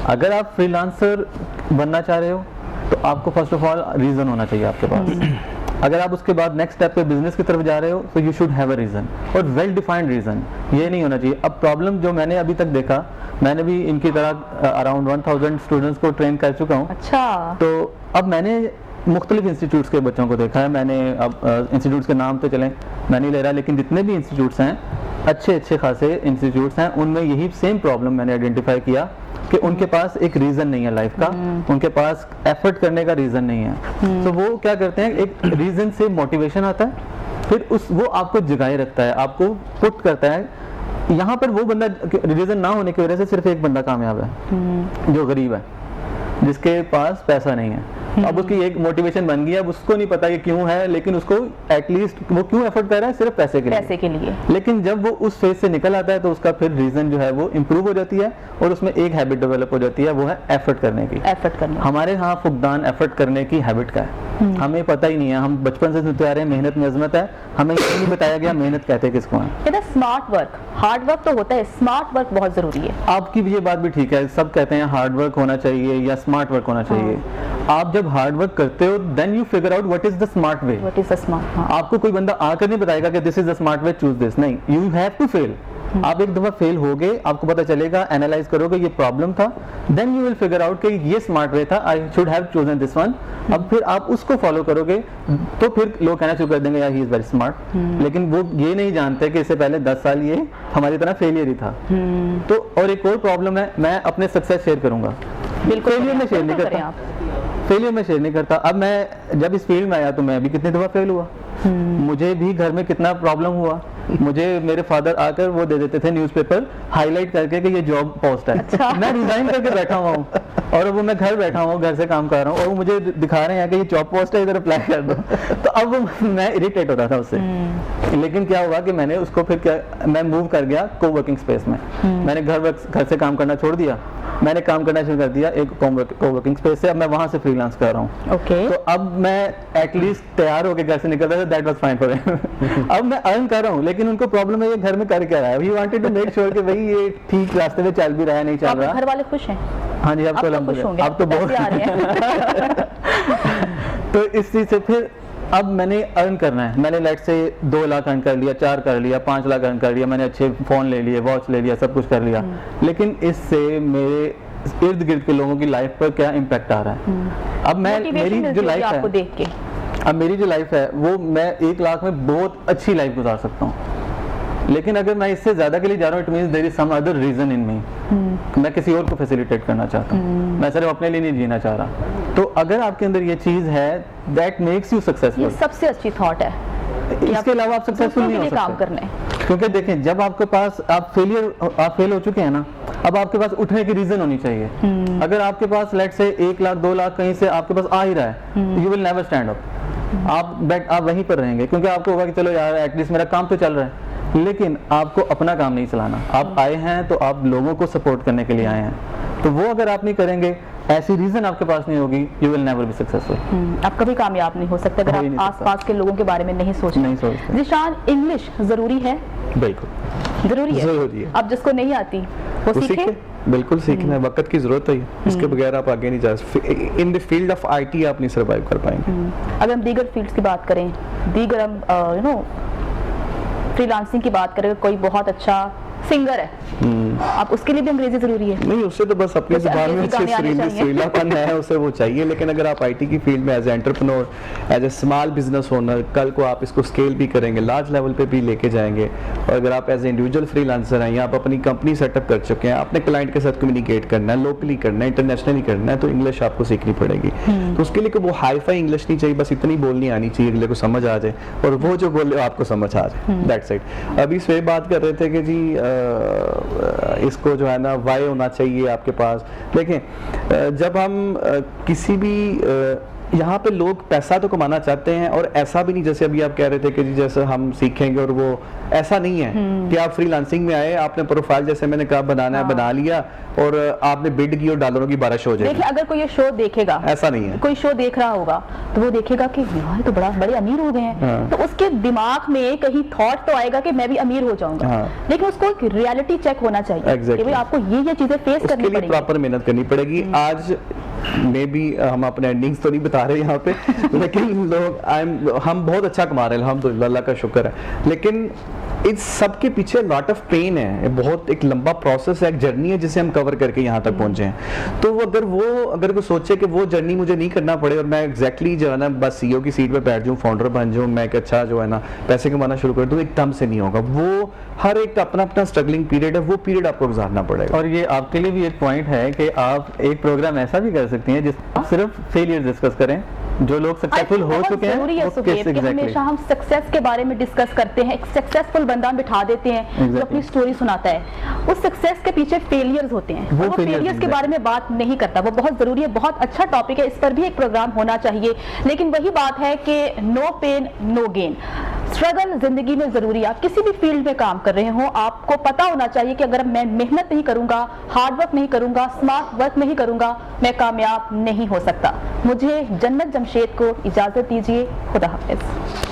अगर आप फ्रीलांसर बनना चाह रहे हो तो आपको फर्स्ट ऑफ ऑल रीज़न होना चाहिए आपके पास। अगर आप उसके बाद नेक्स्ट स्टेप पे बिजनेस की तरफ जा रहे हो तो you should have a reason, और वेल डिफाइंड रीज़न। ये नहीं होना चाहिए। अब प्रॉब्लम जो मैंने अभी तक देखा, मैंने भी इनकी तरह अराउंड 1000 स्टूडेंट्स को ट्रेन कर चुका हूँ। अच्छा। तो अब मैंने मुख्तलिफ इंस्टीट्यूट्स के बच्चों को देखा है। मैंने अब इंस्टीट्यूट्स के नाम तो चलें मैं नहीं ले रहा, लेकिन जितने भी इंस्टीट्यूट्स हैं, अच्छे खासे इंस्टीट्यूट्स हैं, उनमें यही सेम प्रॉब्लम मैंने आइडेंटिफाई किया कि उनके पास एक रीज़न नहीं है लाइफ का, उनके पास एफर्ट करने का रीज़न नहीं है। तो वो क्या करते हैं, एक रीज़न से मोटिवेशन आता है, फिर वो आपको जगाए रखता है, आपको पुट करता है। यहाँ पर वो बंदा रीज़न ना होने की वजह से सिर्फ एक बंदा कामयाब है जो गरीब है, जिसके पास पैसा नहीं है। अब उसकी एक मोटिवेशन बन गई, अब उसको नहीं पता कि क्यों है, लेकिन उसको एटलीस्ट वो क्यों एफर्ट कर रहा है, सिर्फ पैसे के लिए। लेकिन जब वो उस फेज से निकल आता है तो उसका फिर रीजन जो है वो इम्प्रूव हो जाती है और उसमें एक हैबिट डेवलप हो जाती है, वो है एफर्ट करने की। हमारे यहाँ फुकदान एफर्ट करने की हैबिट का है, हमें पता ही नहीं है। हम बचपन से सुनते आ रहे हैं मेहनत में अजमत है, हमें ये नहीं बताया गया मेहनत कहते किसको है। स्मार्ट वर्क, हार्ड वर्क तो होता है, स्मार्ट वर्क बहुत जरूरी है। आपकी भी ये बात भी ठीक है, सब कहते हैं हार्ड वर्क होना चाहिए या स्मार्ट वर्क होना चाहिए। आप जब हार्ड वर्क करते हो then you figure out what is the smart way. आपको कोई बंदा आकर नहीं बताएगा कि this is the smart way, choose this. नहीं, यू हैव टू फेल। आप एक दफा फेल हो गए, आपको पता चलेगा, एनालाइज करोगे ये प्रॉब्लम था, then you will figure out कि ये स्मार्ट वे था, I should have chosen this one. अब फिर आप उसको फॉलो करोगे तो फिर लोग कहना शुरू कर देंगे यार ही इज वेरी स्मार्ट। लेकिन वो ये नहीं जानते कि इससे पहले 10 साल ये हमारी तरह फेलियर ही था। तो और एक और प्रॉब्लम है, मैं अपने सक्सेस शेयर करूंगा, फेलियर में शेयर नहीं करता। फेलियर में शेयर नहीं करता। अब मैं जब इस फील्ड में आया तो मैं भी कितनी दफा फेल हुआ, मुझे भी घर में कितना प्रॉब्लम हुआ। मुझे मेरे फादर आकर वो दे देते थे न्यूज़पेपर हाईलाइट करके कि ये जॉब पोस्ट है। अच्छा। मैं रिजाइन करके बैठा हुआ हूँ और वो मैं घर बैठा हुआ हूँ, घर से काम कर रहा हूँ, और वो मुझे दिखा रहे हैं कि ये जॉब पोस्ट है, इधर अप्लाई कर दो। तो अब मैं इरिटेट हो रहा था उससे। लेकिन क्या हुआ कि मैंने उसको फिर मैं मूव कर गया को वर्किंग स्पेस में। मैंने घर से काम करना छोड़ दिया, मैंने काम करना शुरू कर दिया एक को वर्किंग स्पेस से। अब मैं वहां से फ्रीलांस कर रहा हूँ। तो अब मैं एटलीस्ट तैयार होकर घर से निकल रहा था, that was fine for him. अब मैं अर्न कर रहा हूँ, लेकिन उनको प्रॉब्लम है ये घर में कर क्या रहा है। He wanted to make sure कि भाई ये ठीक रास्ते पे चल भी रहा है, नहीं चल रहा। घर वाले खुश हैं? हाँ जी, अब तो बहुत तो इस चीज से फिर अब मैंने अर्न करना है। मैंने लेट से 2 लाख अर्न कर लिया, 4 कर लिया, 5 लाख अर्न कर लिया, मैंने अच्छे फोन ले लिए, वॉच ले लिया, सब कुछ कर लिया। लेकिन इससे मेरे इर्द गिर्द के लोगों की लाइफ पर क्या इम्पैक्ट आ रहा है। अब मैं मेरी जो लाइफ है, देख के अब मेरी जो लाइफ है वो मैं 1 लाख में बहुत अच्छी लाइफ गुजार सकता हूँ। लेकिन अगर मैं इससे ज्यादा के लिए जा रहा हूँ, it means there is some other reason in me. मैं किसी और को फैसिलिटेट करना चाहता हूँ, मैं सिर्फ अपने लिए नहीं जीना चाह रहा। तो अगर आपके अंदर ये चीज है, दैट मेक्स यू सक्सेसफुल। ये सबसे अच्छी थॉट है। इसके अलावा आप सक्सेसफुल नहीं हो सकते काम करने। क्योंकि देखें, जब आपके पास आप फेल हो चुके हैं ना, अब आपके पास उठने की रीजन होनी चाहिए। अगर आपके पास लेट से 1 लाख 2 लाख कहीं से आपके पास आ ही रहा है, you will never stand up. आप वहीं पर रहेंगे, क्योंकि आपको होगा कि चलो यार एटलीस्ट मेरा काम तो चल रहा है। लेकिन आपको अपना काम नहीं चलाना। आप आए हैं तो आप लोगों को सपोर्ट करने के लिए आए हैं, तो वो अगर आप नहीं करेंगे, ऐसी रीजन आपके पास नहीं होगी, you will never be successful. आप कभी कामयाब नहीं हो सकते अगर आप आसपास के लोगों के बारे में नहीं सोचते। जीशान, इंग्लिश जरूरी है? बिल्कुल। जरूरी है। अब जिसको नहीं आती वो सीखे, बिल्कुल सीखना है, वक्त की जरूरत है, इसके बगैर आप आगे नहीं जा सकते। In the field of IT आप नहीं सर्वाइव कर पाएंगे। अगर हम दीगर फील्ड्स की बात करें, दीगर हम फ्रीलांसिंग की बात करें, कोई बहुत अच्छा सिंगर है, आप उसके लिए भी अंग्रेजी जरूरी है? नहीं, उससे तो बस अपनी जुबान में सुरीलापन है, उसे वो चाहिए। लेकिन अगर आप IT की फील्ड में as entrepreneur, as a small business owner, कल को आप इसको स्केल भी करेंगे, लार्ज लेवल पे भी लेके जाएंगे, और अगर आप एज ए इंडिविजुअल फ्रीलांसर हैं या आप अपनी कंपनी सेटअप कर चुके हैं, अपने क्लाइंट के साथ कम्युनिकेट करना है, लोकली करना है, इंटरनेशनली करना है, तो इंग्लिश आपको सीखनी पड़ेगी। तो उसके लिए वो हाई फाई इंग्लिश नहीं चाहिए, बस इतनी बोलनी आनी चाहिए अगले को समझ आ जाए, और वो जो बोले आपको समझ आ जाए, दैट्स इट। अभी स्वे बात कर रहे थे कि जी इसको जो है ना वाई होना चाहिए आपके पास। देखें, जब हम किसी भी यहाँ पे लोग पैसा तो कमाना चाहते हैं, और ऐसा भी नहीं जैसे अभी आप कह रहे थे कि जैसे हम सीखेंगे, और वो ऐसा नहीं है कि आप फ्रीलांसिंग में आए, आपने प्रोफाइल जैसे मैंने कहा बनाना है, बना लिया, और आपने बिड की और डॉलरों की बारिश हो जाएगी। देखिए, अगर कोई ये शो देखेगा, ऐसा नहीं है, कोई शो देख रहा होगा तो वो देखेगा कि यार तो बड़े अमीर हो गए हैं, तो उसके दिमाग में कहीं थॉट तो आएगा कि मैं भी अमीर हो जाऊंगा, लेकिन उसको एक रियलिटी चेक होना चाहिए कि भाई आपको ये चीजें फेस करनी पड़ेगी, प्रॉपर मेहनत करनी पड़ेगी। आज में भी हम अपने एंडिंग्स तो नहीं बता रहे यहाँ पे, लेकिन हम बहुत अच्छा कमा रहे हैं, अल्हम्दुलिल्लाह, अल्लाह का शुक्र है। लेकिन इस सब के पीछे लॉट ऑफ पेन है, बहुत एक लंबा प्रोसेस है, एक जर्नी है जिसे हम कवर करके यहाँ तक पहुंचे हैं। तो अगर वो सोचे कि वो जर्नी मुझे नहीं करना पड़े, और मैं एग्जैक्टली जो है ना बस CEO की सीट पे बैठ जाऊँ, फाउंडर बन जाऊँ, मैं एक अच्छा जो है ना पैसे कमाना शुरू कर दूँ, एकदम से नहीं होगा। वो हर एक अपना अपना स्ट्रगलिंग पीरियड है, वो पीरियड आपको गुजारना पड़ेगा। और ये आपके लिए भी एक पॉइंट है कि आप एक प्रोग्राम ऐसा भी कर सकती हैं जिसमें सिर्फ फेलियर डिस्कस करें, जो लोग सक्सेसफुल हो चुके हैं। हमेशा हम सक्सेस के बारे में डिस्कस करते हैं, एक सक्सेसफुल बंदा बिठा देते हैं जो अपनी स्टोरी सुनाता है, उस सक्सेस के पीछे फेलियर्स होते हैं, वो फेलियर्स के बारे में बात नहीं करता। वो बहुत जरूरी है, बहुत अच्छा टॉपिक है, इस पर भी एक प्रोग्राम होना चाहिए। लेकिन वही बात है कि no pain no gain, struggle जिंदगी में जरूरी है। आप किसी भी फील्ड में काम कर रहे हो, आपको पता होना चाहिए कि अगर मैं मेहनत नहीं करूंगा, हार्ड वर्क नहीं करूंगा, स्मार्ट वर्क नहीं करूंगा, मैं कामयाब नहीं हो सकता। मुझे जन्नत जमशेद को इजाजत दीजिए। खुदा हाफिज।